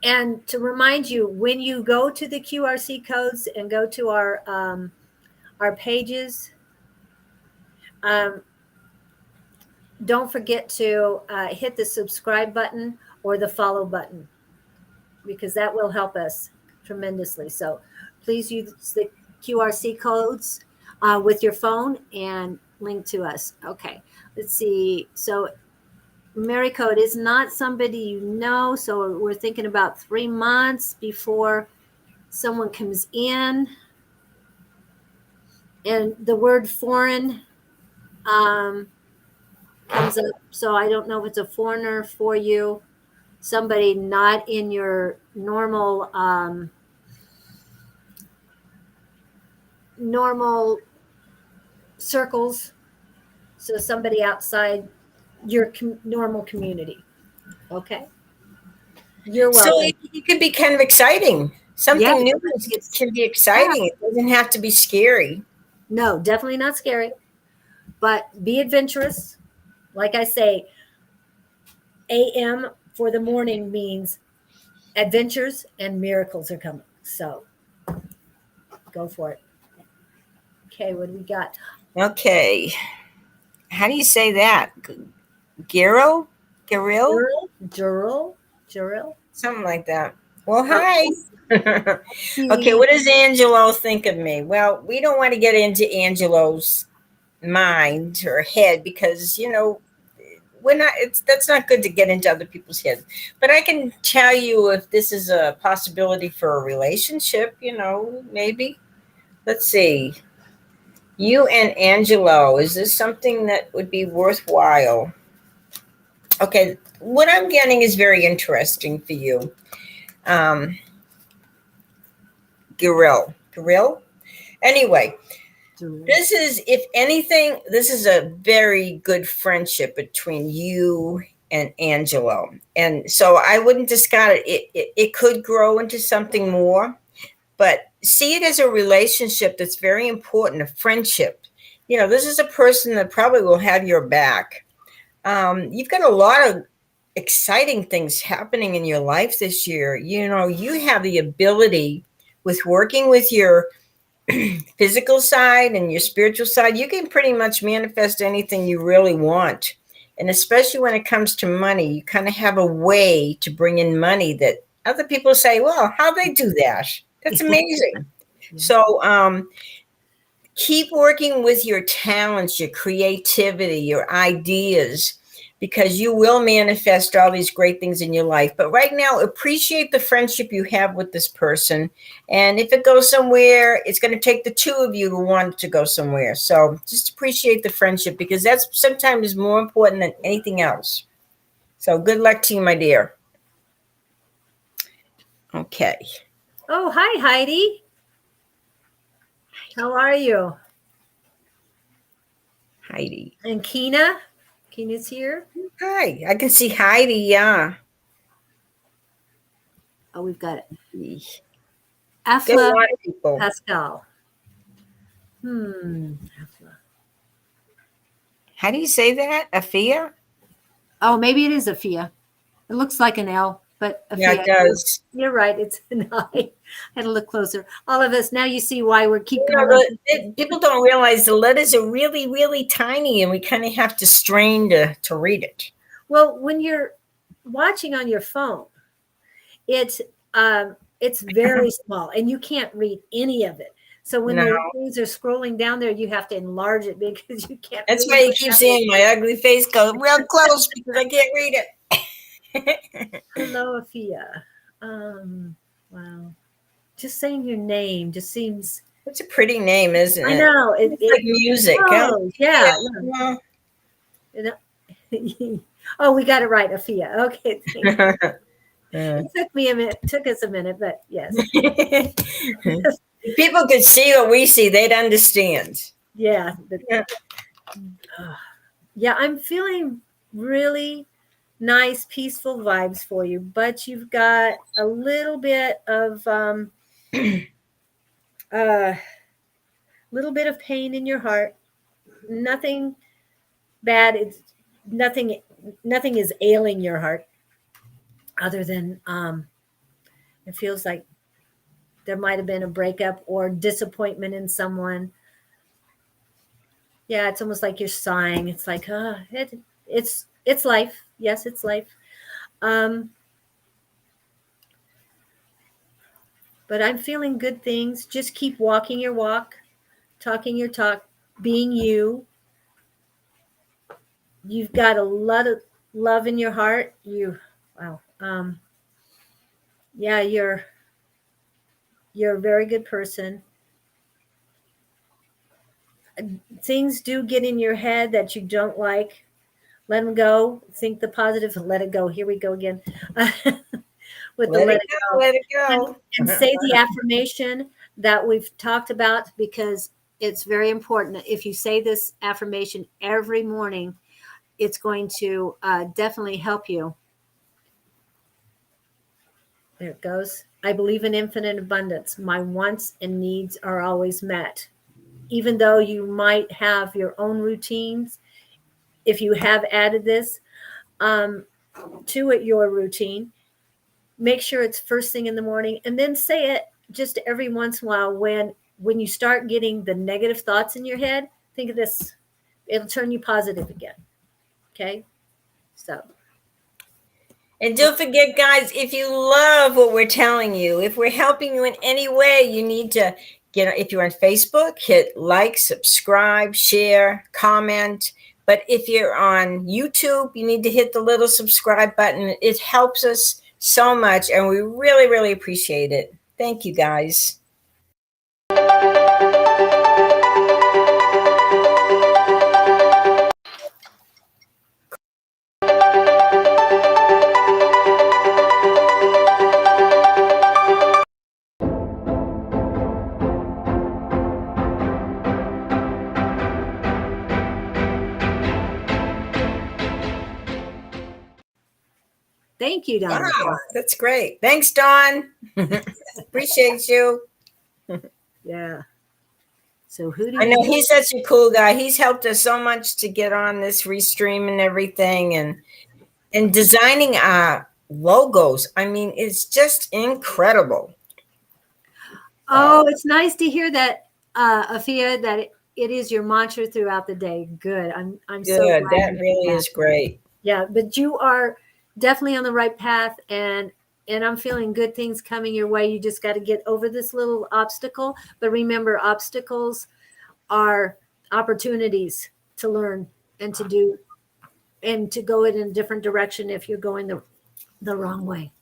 And to remind you, when you go to the QRC codes and go to our pages, um, don't forget to hit the subscribe button or the follow button because that will help us tremendously. So please use the QRC codes with your phone and link to us. Okay, let's see. So Mary Code is not somebody you know. So we're thinking about 3 months before someone comes in. And the word foreign comes up. So I don't know if it's a foreigner for you, somebody not in your normal circles. So somebody outside your normal community. Okay. You're So welcome. it could be kind of exciting. Yeah. Something new It's, can be yeah. exciting. It doesn't have to be scary. No, definitely not scary, but be adventurous. Like I say, AM for the morning means adventures and miracles are coming. So go for it. Okay, what do we got? Okay. How do you say that? Giro? Giril? Juril, Juril. Something like that. Well, Oh, hi. Okay, see. what does Angelo think of me? Well, we don't want to get into Angelo's mind or head because, we're not, that's not good to get into other people's heads. But I can tell you if this is a possibility for a relationship, maybe. Let's see. You and Angelo, is this something that would be worthwhile? Okay, what I'm getting is very interesting for you. Grill. Anyway, Juril. this is, if anything, this is a very good friendship between you and Angelo. And so I wouldn't discard it. It could grow into something more, but see it as a relationship that's very important, a friendship. This is a person that probably will have your back. You've got a lot of exciting things happening in your life this year. You have the ability with working with your physical side and your spiritual side, you can pretty much manifest anything you really want. And especially when it comes to money, you kind of have a way to bring in money that other people say, well, how they do that? That's amazing. Yeah. So keep working with your talents, your creativity, your ideas, because you will manifest all these great things in your life. But right now, appreciate the friendship you have with this person. And if it goes somewhere, it's going to take the two of you to want it to go somewhere. So just appreciate the friendship, because that's sometimes more important than anything else. So good luck to you, my dear. Okay. Oh, hi, Heidi. How are you? Heidi. And Kina? Kina's here. Hi. I can see Heidi. Yeah. Oh, we've got it. Got a Afla lot of people. Pascal. Afla. How do you say that? Afia? Oh, maybe it is Afia. It looks like an L, but Yeah, Afia. it does. You're right. It's an I. I had to look closer. All of us, now you see why we keep You know, going. people don't realize the letters are really, really tiny, and we kind of have to strain to read it. Well, when you're watching on your phone, it's very small and you can't read any of it. So when No, the things are scrolling down there, you have to enlarge it because you can't that's read why you what's keep happening. seeing my ugly face go real close because I can't read it. Hello, Afia. Wow. Just saying your name just seems. It's a pretty name, isn't I it? know It's like music. Huh? Oh, yeah. Yeah. Oh, we got it right, Afia. Okay, thank you. Yeah. It took me a minute. Took us a minute, but yes. If people could see what we see, they'd understand. Yeah. Yeah. Yeah, I'm feeling really nice, peaceful vibes for you, but you've got a uh, little bit of pain in your heart. Nothing bad. It's nothing. Nothing is ailing your heart, other than it feels like there might have been a breakup or disappointment in someone. Yeah, it's almost like you're sighing. It's like, it's life. Yes, it's life. Um, but I'm feeling good things. Just keep walking your walk, talking your talk, being you. You've got a lot of love in your heart. Wow. Yeah, you're a very good person. Things do get in your head that you don't like, Let them go. Think the positive. Let it go. Here we go again. With the Let let it it go, go. let it go. And say the affirmation that we've talked about, because it's very important. If you say this affirmation every morning, it's going to definitely help you. There it goes. I believe in infinite abundance. My wants and needs are always met. Even though you might have your own routines, if you have added this um, to it, your routine, make sure it's first thing in the morning, and then say it just every once in a while. When you start getting the negative thoughts in your head, think of this. It'll turn you positive again. Okay. So And don't forget, guys, if you love what we're telling you, if we're helping you in any way, you need to get, if you're on Facebook, hit like, subscribe, share, comment. But if you're on YouTube, you need to hit the little subscribe button. It helps us so much, and we really, really appreciate it. Thank you, guys. thank you, Donna. Wow, that's great. Thanks, Dawn. Appreciate you. Yeah. So who do I we know have? he's such a cool guy. He's helped us so much to get on this Restream and everything, and designing logos. I mean, it's just incredible. Oh, it's nice to hear that, Afia, that it is your mantra throughout the day. Good. I'm so Good. glad That you did really that. is great. Yeah, but you are definitely on the right path, and I'm feeling good things coming your way. You just got to get over this little obstacle. But remember, obstacles are opportunities to learn and to do and to go in a different direction if you're going the wrong way.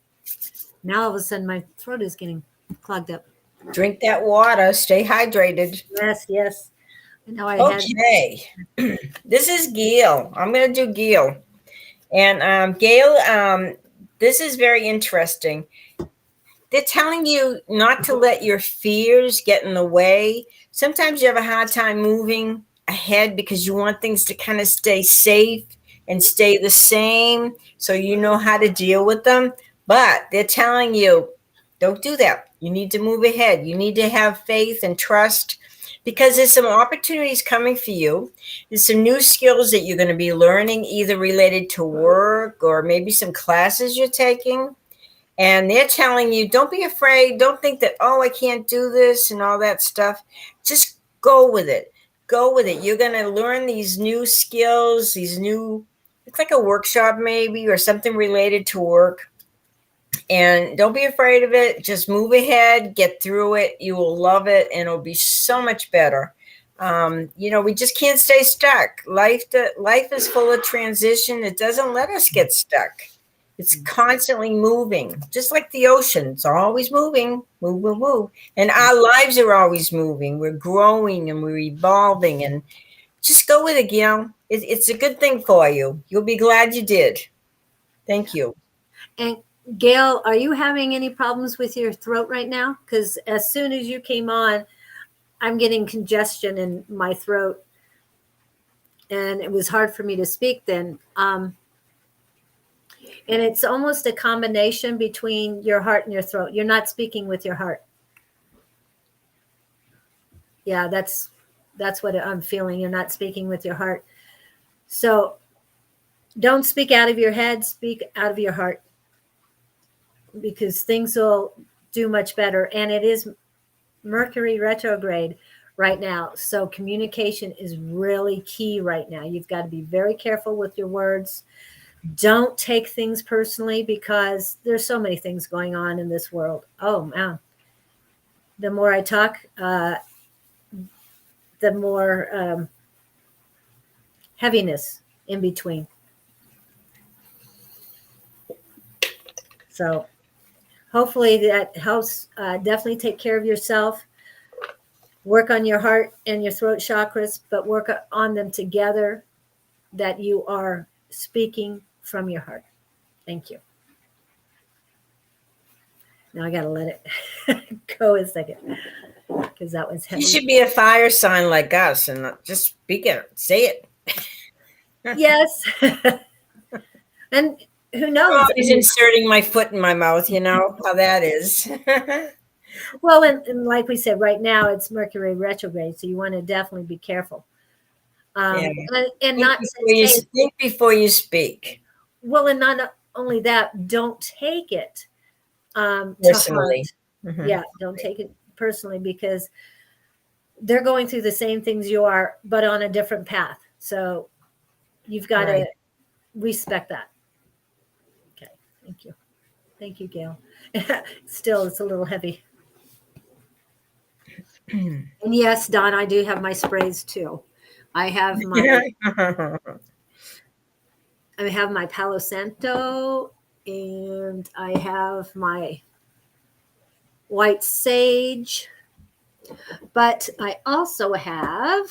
Now all of a sudden my throat is getting clogged up. Drink that water. Stay hydrated. Yes, yes. I know I had. Okay. This is Gail. I'm going to do Gail. And Gail, this is very interesting. They're telling you not to let your fears get in the way. Sometimes you have a hard time moving ahead because you want things to kind of stay safe and stay the same so you know how to deal with them. But they're telling you, don't do that. You need to move ahead. You need to have faith and trust because there's some opportunities coming for you. There's some new skills that you're going to be learning, either related to work or maybe some classes you're taking. And they're telling you, don't be afraid. Don't think that, oh, I can't do this and all that stuff. Just go with it. Go with it. You're going to learn these new skills, it's like a workshop maybe or something related to work. And don't be afraid of it. Just move ahead, get through it. You will love it, and it'll be so much better. We just can't stay stuck. Life is full of transition. It doesn't let us get stuck. It's constantly moving, just like the ocean. It's always moving, move, move, move. And our lives are always moving. We're growing and we're evolving. And just go with it, Gail. It's a good thing for you. You'll be glad you did. Thank you. And Gail, are you having any problems with your throat right now? Because as soon as you came on, I'm getting congestion in my throat, and it was hard for me to speak then. And it's almost a combination between your heart and your throat. You're not speaking with your heart. Yeah, that's what I'm feeling. You're not speaking with your heart. So don't speak out of your head, speak out of your heart, because things will do much better. And it is Mercury retrograde right now. So communication is really key right now. You've got to be very careful with your words. Don't take things personally because there's so many things going on in this world. Oh, man. The more I talk, the more heaviness in between. So hopefully that helps. Definitely take care of yourself. Work on your heart and your throat chakras, but work on them together, that you are speaking from your heart. Thank you. Now I got to let it go a second because that was You heavy. should be a fire sign like us and just speak it, say it. Yes. And who knows? Always inserting my foot in my mouth, you know how that is. Well, and like we said, right now it's Mercury retrograde, so you want to definitely be careful. Yeah. And not say, Think before you speak. well, and not only that, don't take it to Personally. heart. Yeah, don't take it personally because they're going through the same things you are, but on a different path. So you've got to respect that. Okay, thank you. Thank you, Gail. Still, it's a little heavy. And yes, Don, I do have my sprays too. I have my Palo Santo and I have my white sage, but I also have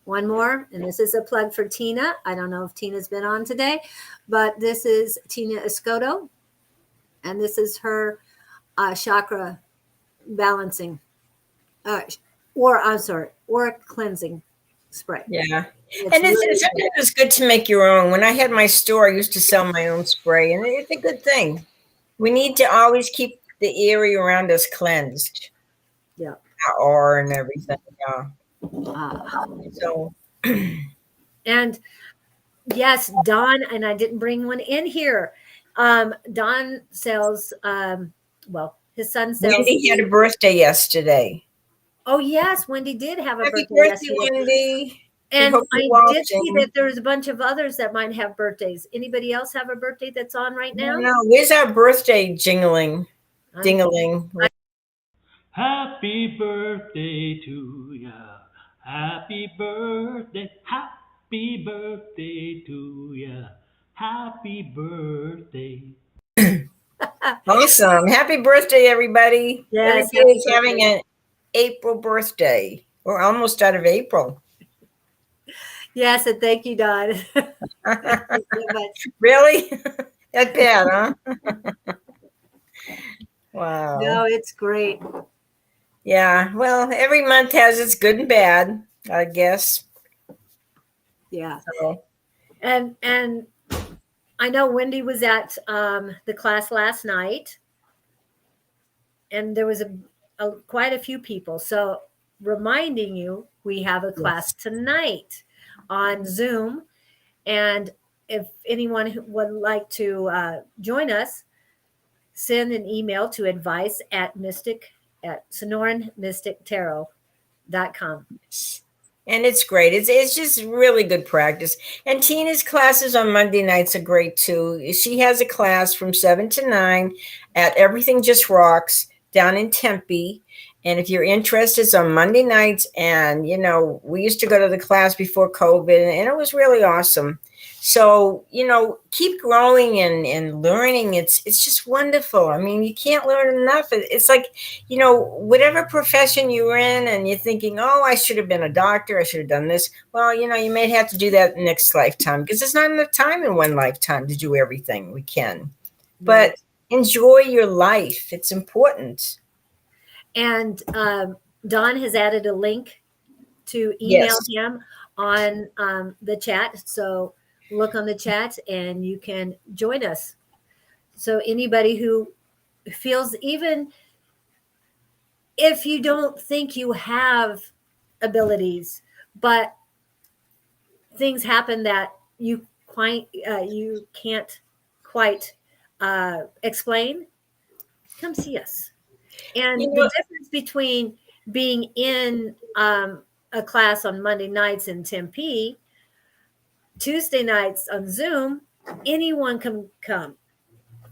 one more, and this is a plug for Tina. I don't know if Tina's been on today, but this is Tina Escoto, and this is her chakra balancing, or cleansing spray. Yeah. It's And really sometimes it's good to make your own. When I had my store, I used to sell my own spray, and it's a good thing. We need to always keep the area around us cleansed. Yeah. Or and everything. Yeah. So. And yes, Don, and I didn't bring one in here. Don sells, well, his son sells. Wendy had a birthday yesterday. Oh, yes, Wendy did have a Happy birthday birthday, yesterday. Wendy. And I did see that there was a bunch of others that might have birthdays. Anybody else have a birthday that's on right now? No, where's our birthday jingling? Dingling. Happy birthday to ya. Happy birthday. Happy birthday to ya. Happy birthday. Awesome. Happy birthday, everybody. Yes, Everybody is having an April birthday. We're almost out of April. Yes, and thank you, Don. Thank you so much. Really? That bad, huh? Wow. No, it's great. Yeah. Well, every month has its good and bad, I guess. Yeah. So. And I know Wendy was at the class last night, and there was quite a few people. So reminding you, we have a class tonight on Zoom, and if anyone would like to join us, send an email to advice@sonoranmystictarot.com. And it's great. It's just really good practice. And Tina's classes on Monday nights are great too. She has a class from 7 to 9 at Everything Just Rocks down in Tempe. And if you're interested, it's on Monday nights. And, you know, we used to go to the class before COVID, and it was really awesome. So, you know, keep growing and learning. It's just wonderful. I mean, you can't learn enough. It's like, you know, whatever profession you're in and you're thinking, oh, I should have been a doctor, I should have done this. Well, you know, you may have to do that next lifetime because there's not enough time in one lifetime to do everything we can. But enjoy your life. It's important. And Don has added a link to email him on the chat. So look on the chat and you can join us. So anybody who feels, even if you don't think you have abilities, but things happen that you can't quite explain, come see us. And the difference between being in a class on Monday nights in Tempe, Tuesday nights on Zoom, anyone can come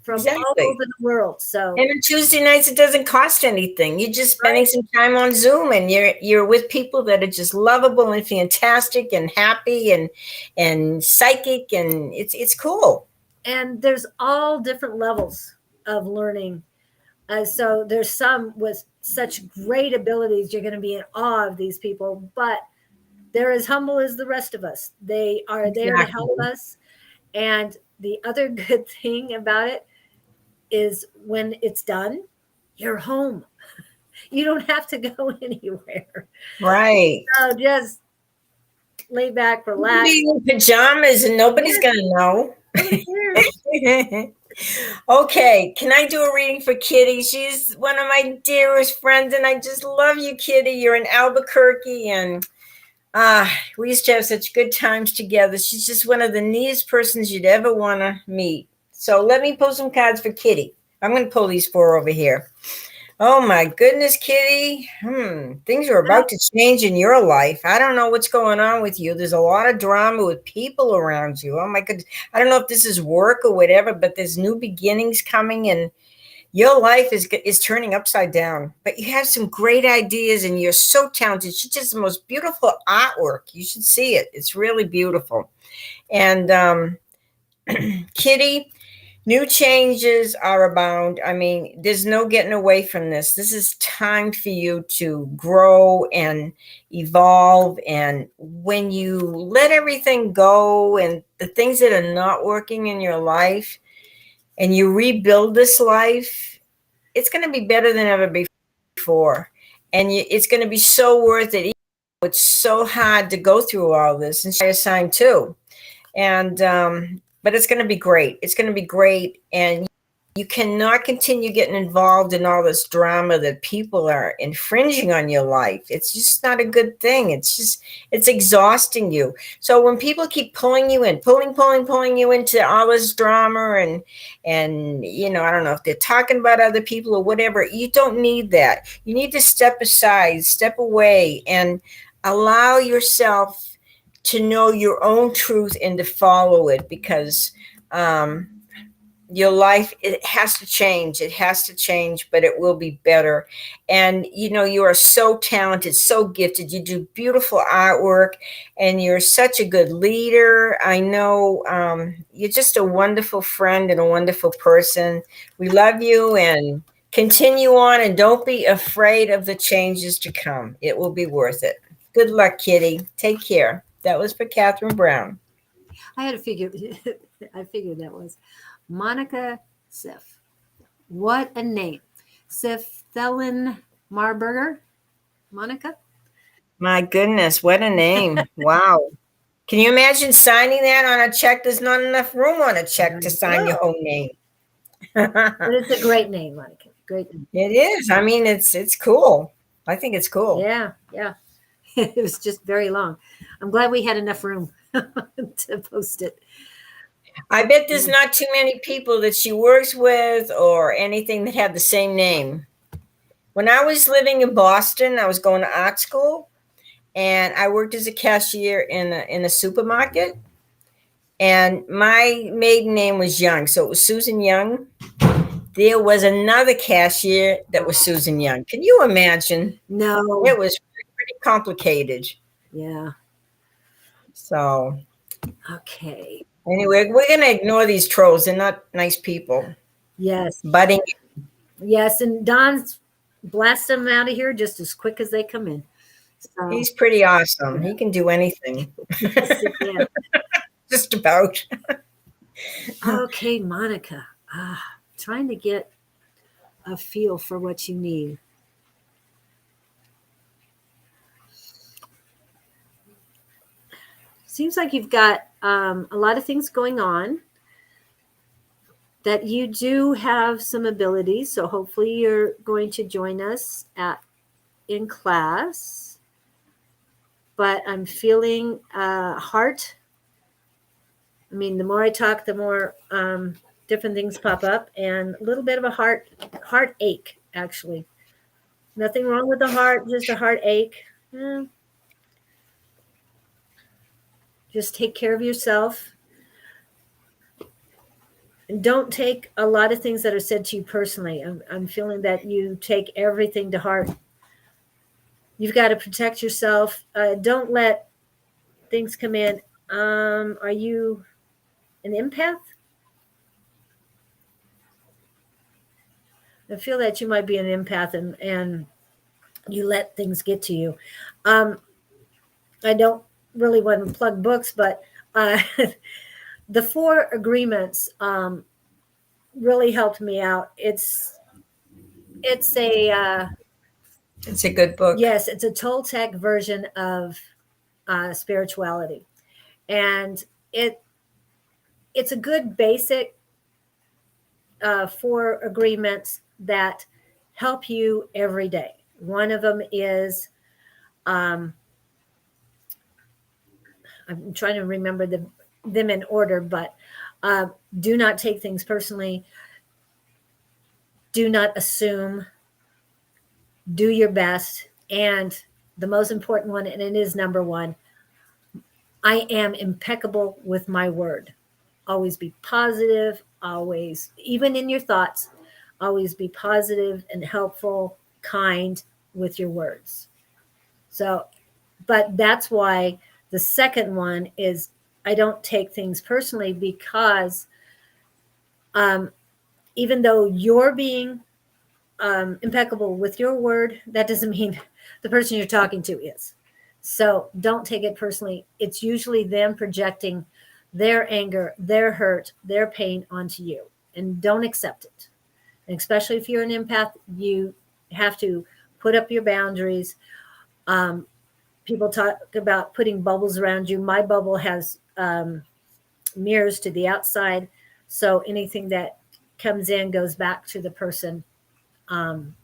from all over the world. So, and on Tuesday nights, it doesn't cost anything. You're just spending some time on Zoom, and you're with people that are just lovable and fantastic and happy and psychic, and it's cool. And there's all different levels of learning. So there's some with such great abilities, you're going to be in awe of these people, but they're as humble as the rest of us. They are there to help Exactly. us. And the other good thing about it is when it's done, you're home. You don't have to go anywhere. Right. So just lay back, You can relax. be in pajamas and nobody's Yes, gonna know. nobody cares. Okay, can I do a reading for Kitty? She's one of my dearest friends, and I just love you, Kitty. You're in Albuquerque, and we used to have such good times together. She's just one of the neatest persons you'd ever want to meet. So let me pull some cards for Kitty. I'm going to pull these four over here. Oh my goodness, Kitty. Things are about to change in your life. I don't know what's going on with you. There's a lot of drama with people around you. Oh my goodness. I don't know if this is work or whatever, but there's new beginnings coming and your life is turning upside down. But you have some great ideas and you're so talented. She does the most beautiful artwork. You should see it. It's really beautiful. And Kitty, new changes are abound. I mean, there's no getting away from this. This is time for you to grow and evolve. And when you let everything go and the things that are not working in your life and you rebuild this life, it's going to be better than ever before. And it's going to be so worth it. It's so hard to go through all this and share a sign too. And but it's going to be great. It's going to be great. And you cannot continue getting involved in all this drama that people are infringing on your life. It's just not a good thing. It's exhausting you. So when people keep pulling you in, pulling you into all this drama and I don't know if they're talking about other people or whatever, you don't need that. You need to step aside, step away, and allow yourself to know your own truth and to follow it, because your life, it has to change, but it will be better. And you are so talented, so gifted. You do beautiful artwork and you're such a good leader. I know you're just a wonderful friend and a wonderful person. We love you, and continue on, and don't be afraid of the changes to come. It will be worth it. Good luck, Kitty. Take care. That was for Catherine Brown. I had to figure, I figured that was Monica Sif. What a name. Sif Thelen Marburger. Monica? My goodness, what a name. Wow. Can you imagine signing that on a check? There's not enough room on a check to sign your own name. But it's a great name, Monica. Great name. It is. I mean, it's cool. I think it's cool. Yeah. It was just very long. I'm glad we had enough room to post it. I bet there's not too many people that she works with or anything that have the same name. When I was living in Boston, I was going to art school, and I worked as a cashier in a supermarket. And my maiden name was Young, so it was Susan Young. There was another cashier that was Susan Young. Can you imagine? No. It was pretty complicated. Yeah. So Okay. anyway, we're going to ignore these trolls. They're not nice people. Yes. Budding. Yes. And Don's blast them out of here just as quick as they come in. So, He's pretty awesome. He can do anything. yes, yeah. Just about. Okay, Monica. Trying to get a feel for what you need. Seems like you've got a lot of things going on, that you do have some abilities. So hopefully you're going to join us in class. But I'm feeling heart. I mean, the more I talk, the more different things pop up, and a little bit of a heartache, actually. Nothing wrong with the heart, just a heartache. Just take care of yourself. And don't take a lot of things that are said to you personally. I'm feeling that you take everything to heart. You've got to protect yourself. Don't let things come in. Are you an empath? I feel that you might be an empath, and you let things get to you. I don't really want to plug books, but the Four Agreements really helped me out. It's a It's a good book. yes, it's a Toltec version of spirituality, and it's a good basic four agreements that help you every day. One of them is um, I'm trying to remember them in order, but uh, do not take things personally. Do not assume. Do your best. And the most important one, and it is number one, I am impeccable with my word. Always be positive, always, even in your thoughts, always be positive and helpful, kind with your words. So, but that's why the second one is I don't take things personally because um, even though you're being impeccable with your word, that doesn't mean the person you're talking to is. So don't take it personally. It's usually them projecting their anger, their hurt, their pain onto you, and don't accept it. And especially if you're an empath, you have to put up your boundaries. Um, People talk about putting bubbles around you. My bubble has mirrors to the outside. So anything that comes in goes back to the person um,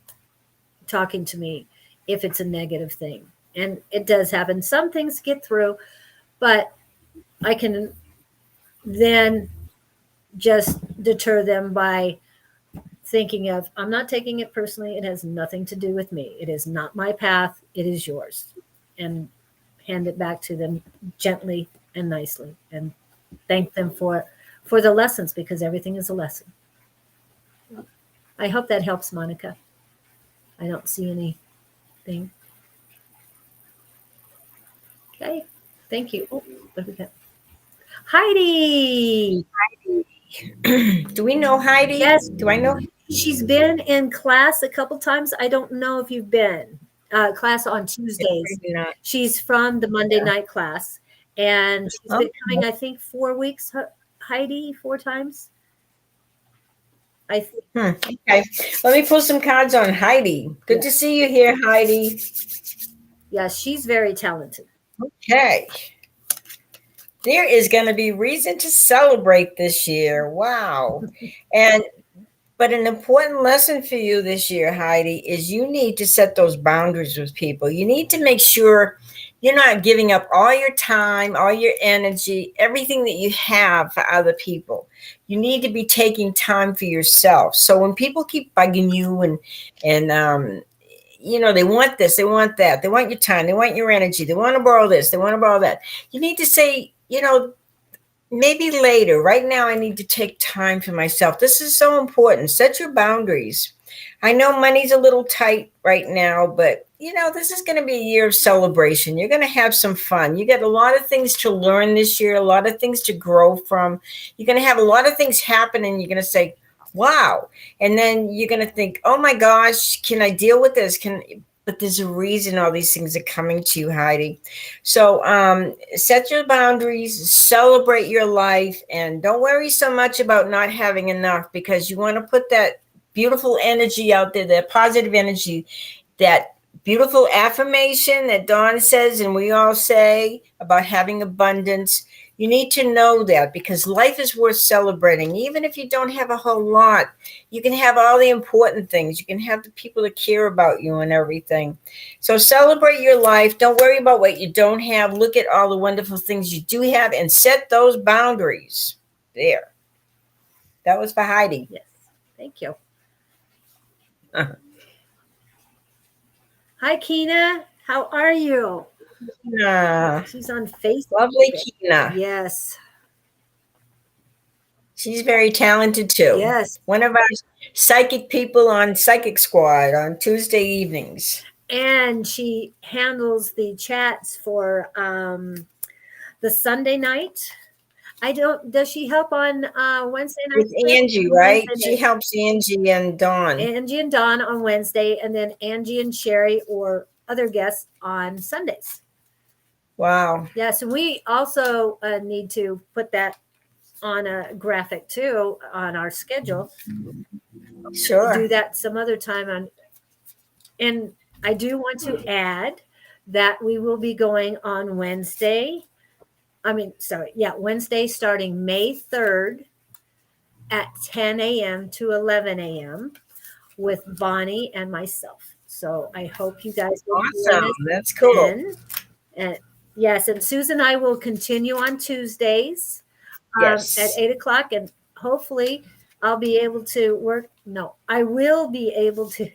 talking to me if it's a negative thing. And it does happen. Some things get through, but I can then just deter them by thinking of, I'm not taking it personally. It has nothing to do with me. It is not my path. It is yours. And hand it back to them gently and nicely and thank them for the lessons because everything is a lesson. I hope that helps, Monica. I don't see anything. Okay. Thank you. Oh, what do we got? Heidi. Do we know Heidi? Yes. Do I know? She's been in class a couple times. I don't know if you've been class on Tuesdays. Maybe not. She's from the Monday night class, and she's been coming, I think, 4 weeks. Heidi, 4 times. I think. Okay. Let me pull some cards on Heidi. Good to see you here, Heidi. Yeah, she's very talented. Okay. There is going to be reason to celebrate this year. Wow. But an important lesson for you this year, Heidi, is you need to set those boundaries with people. You need to make sure you're not giving up all your time, all your energy, everything that you have for other people. You need to be taking time for yourself. So when people keep bugging you and they want this, they want that, they want your time, they want your energy, they want to borrow this, they want to borrow that. You need to say, maybe later. Right now, I need to take time for myself. This is so important. Set your boundaries. I know money's a little tight right now, but this is going to be a year of celebration. You're going to have some fun. You got a lot of things to learn this year, a lot of things to grow from. You're going to have a lot of things happen, and you're going to say, wow. And then you're going to think, oh my gosh, can I deal with this? But there's a reason all these things are coming to you, Heidi. So set your boundaries, celebrate your life, and don't worry so much about not having enough, because you want to put that beautiful energy out there, that positive energy, that beautiful affirmation that Dawn says and we all say about having abundance. You need to know that, because life is worth celebrating. Even if you don't have a whole lot, you can have all the important things. You can have the people that care about you and everything. So celebrate your life. Don't worry about what you don't have. Look at all the wonderful things you do have and set those boundaries. There. That was for Heidi. Yes. Thank you. Hi, Kina. How are you? She's on Facebook. Lovely Kina. Yes. She's very talented too. Yes. One of our psychic people on Psychic Squad on Tuesday evenings. And she handles the chats for the Sunday night. Does she help on Wednesday night? With Angie, right? She helps Angie and Dawn. Angie and Dawn on Wednesday, and then Angie and Sherry or other guests on Sundays. Wow. Yes, and we also need to put that on a graphic too on our schedule. Do Sure. that some other time on. And I do want to add that we will be going on Wednesday. Wednesday starting May 3rd at 10 a.m. to 11 a.m. with Bonnie and myself. So I hope you guys will join Awesome. us That's cool. then. And yes, and Susan and I will continue on Tuesdays at Yes. 8 o'clock, and hopefully I'll be able to work. No, I will be able to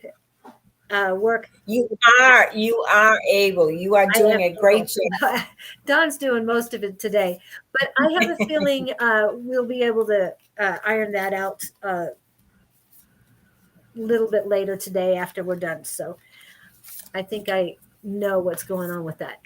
work. You are able. You are I am doing a great able. Don's doing most of it today, but I have a feeling we'll be able to iron that out a little bit later today after we're done. So I think I know what's going on with that.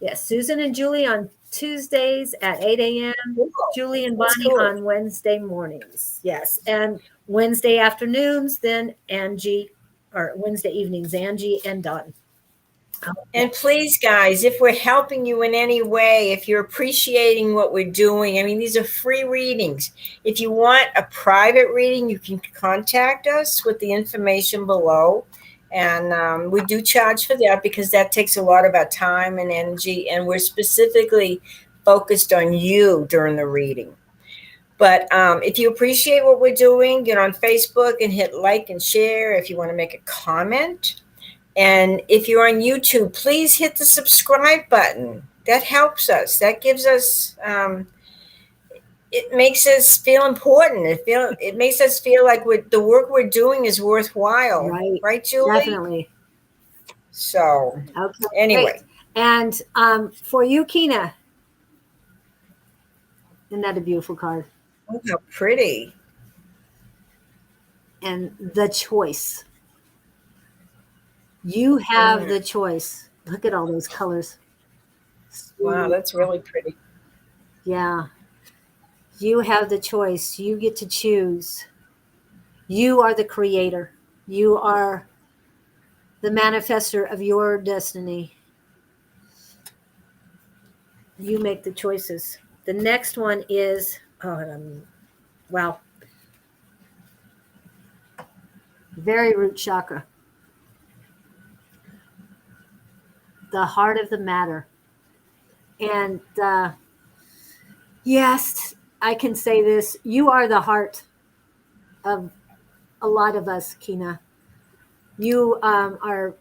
Yes, Susan and Julie on Tuesdays at 8 a.m. job. Julie and That's Bonnie cool. on Wednesday mornings. Yes, and Wednesday afternoons, then Angie, or Wednesday evenings, Angie and Don. And please, guys, if we're helping you in any way, if you're appreciating what we're doing, I mean, these are free readings. If you want a private reading, you can contact us with the information below. And we do charge for that because that takes a lot of our time and energy. And we're specifically focused on you during the reading. But if you appreciate what we're doing, get on Facebook and hit like and share. If you want to make a comment. And if you're on YouTube, please hit the subscribe button. That helps us. That gives us, it makes us feel important. It makes us feel like the work we're doing is worthwhile. Right, Julie? Definitely. So, Okay. anyway. Great. And for you, Kina, isn't that a beautiful card? Oh, how pretty. And the choice. You have the choice. Look at all those colors. Wow, that's really pretty. Yeah. You have the choice. You get to choose. You are the creator. You are the manifester of your destiny. You make the choices. The next one is, wow, very root chakra. The heart of the matter. And yes, I can say this. You are the heart of a lot of us, Kina. You are,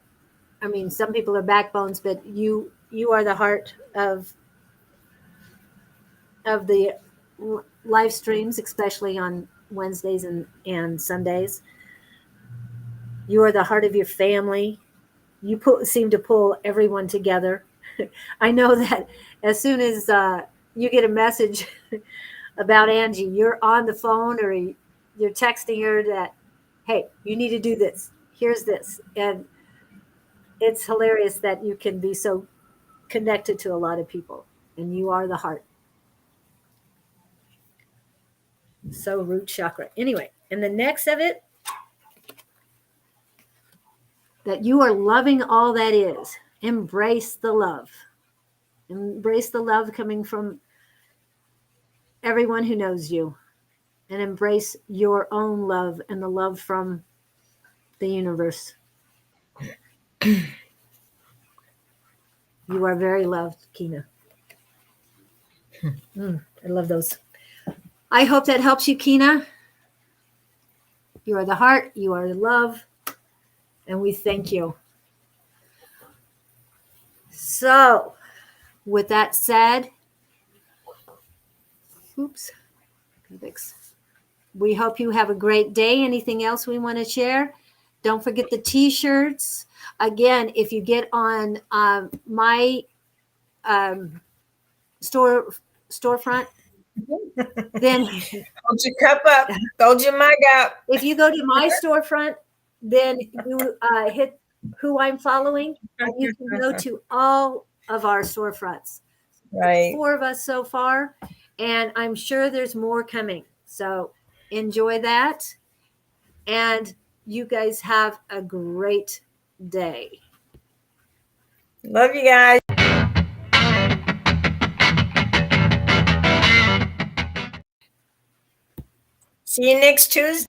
I mean, some people are backbones, but you are the heart of the live streams, especially on Wednesdays and Sundays. You are the heart of your family. You seem to pull everyone together. I know that as soon as you get a message about Angie, you're on the phone or you're texting her that, hey, you need to do this. Here's this. And it's hilarious that you can be so connected to a lot of people, and you are the heart. So root chakra. Anyway, and the next of it, that you are loving all that is. Embrace the love. Embrace the love coming from everyone who knows you, and embrace your own love and the love from the universe. You are very loved, Kina. I love those. I hope that helps you, Kina. You are the heart, you are the love, and we thank you. So, with that said, we hope you have a great day. Anything else we want to share? Don't forget the t-shirts. Again, if you get on my storefront, then Hold your cup up. Hold your mug up. if you go to my storefront, then you hit who I'm following, and you can go to all of our storefronts. Right. 4 of us so far, and I'm sure there's more coming. So enjoy that, and you guys have a great day. Love you guys. See you next Tuesday.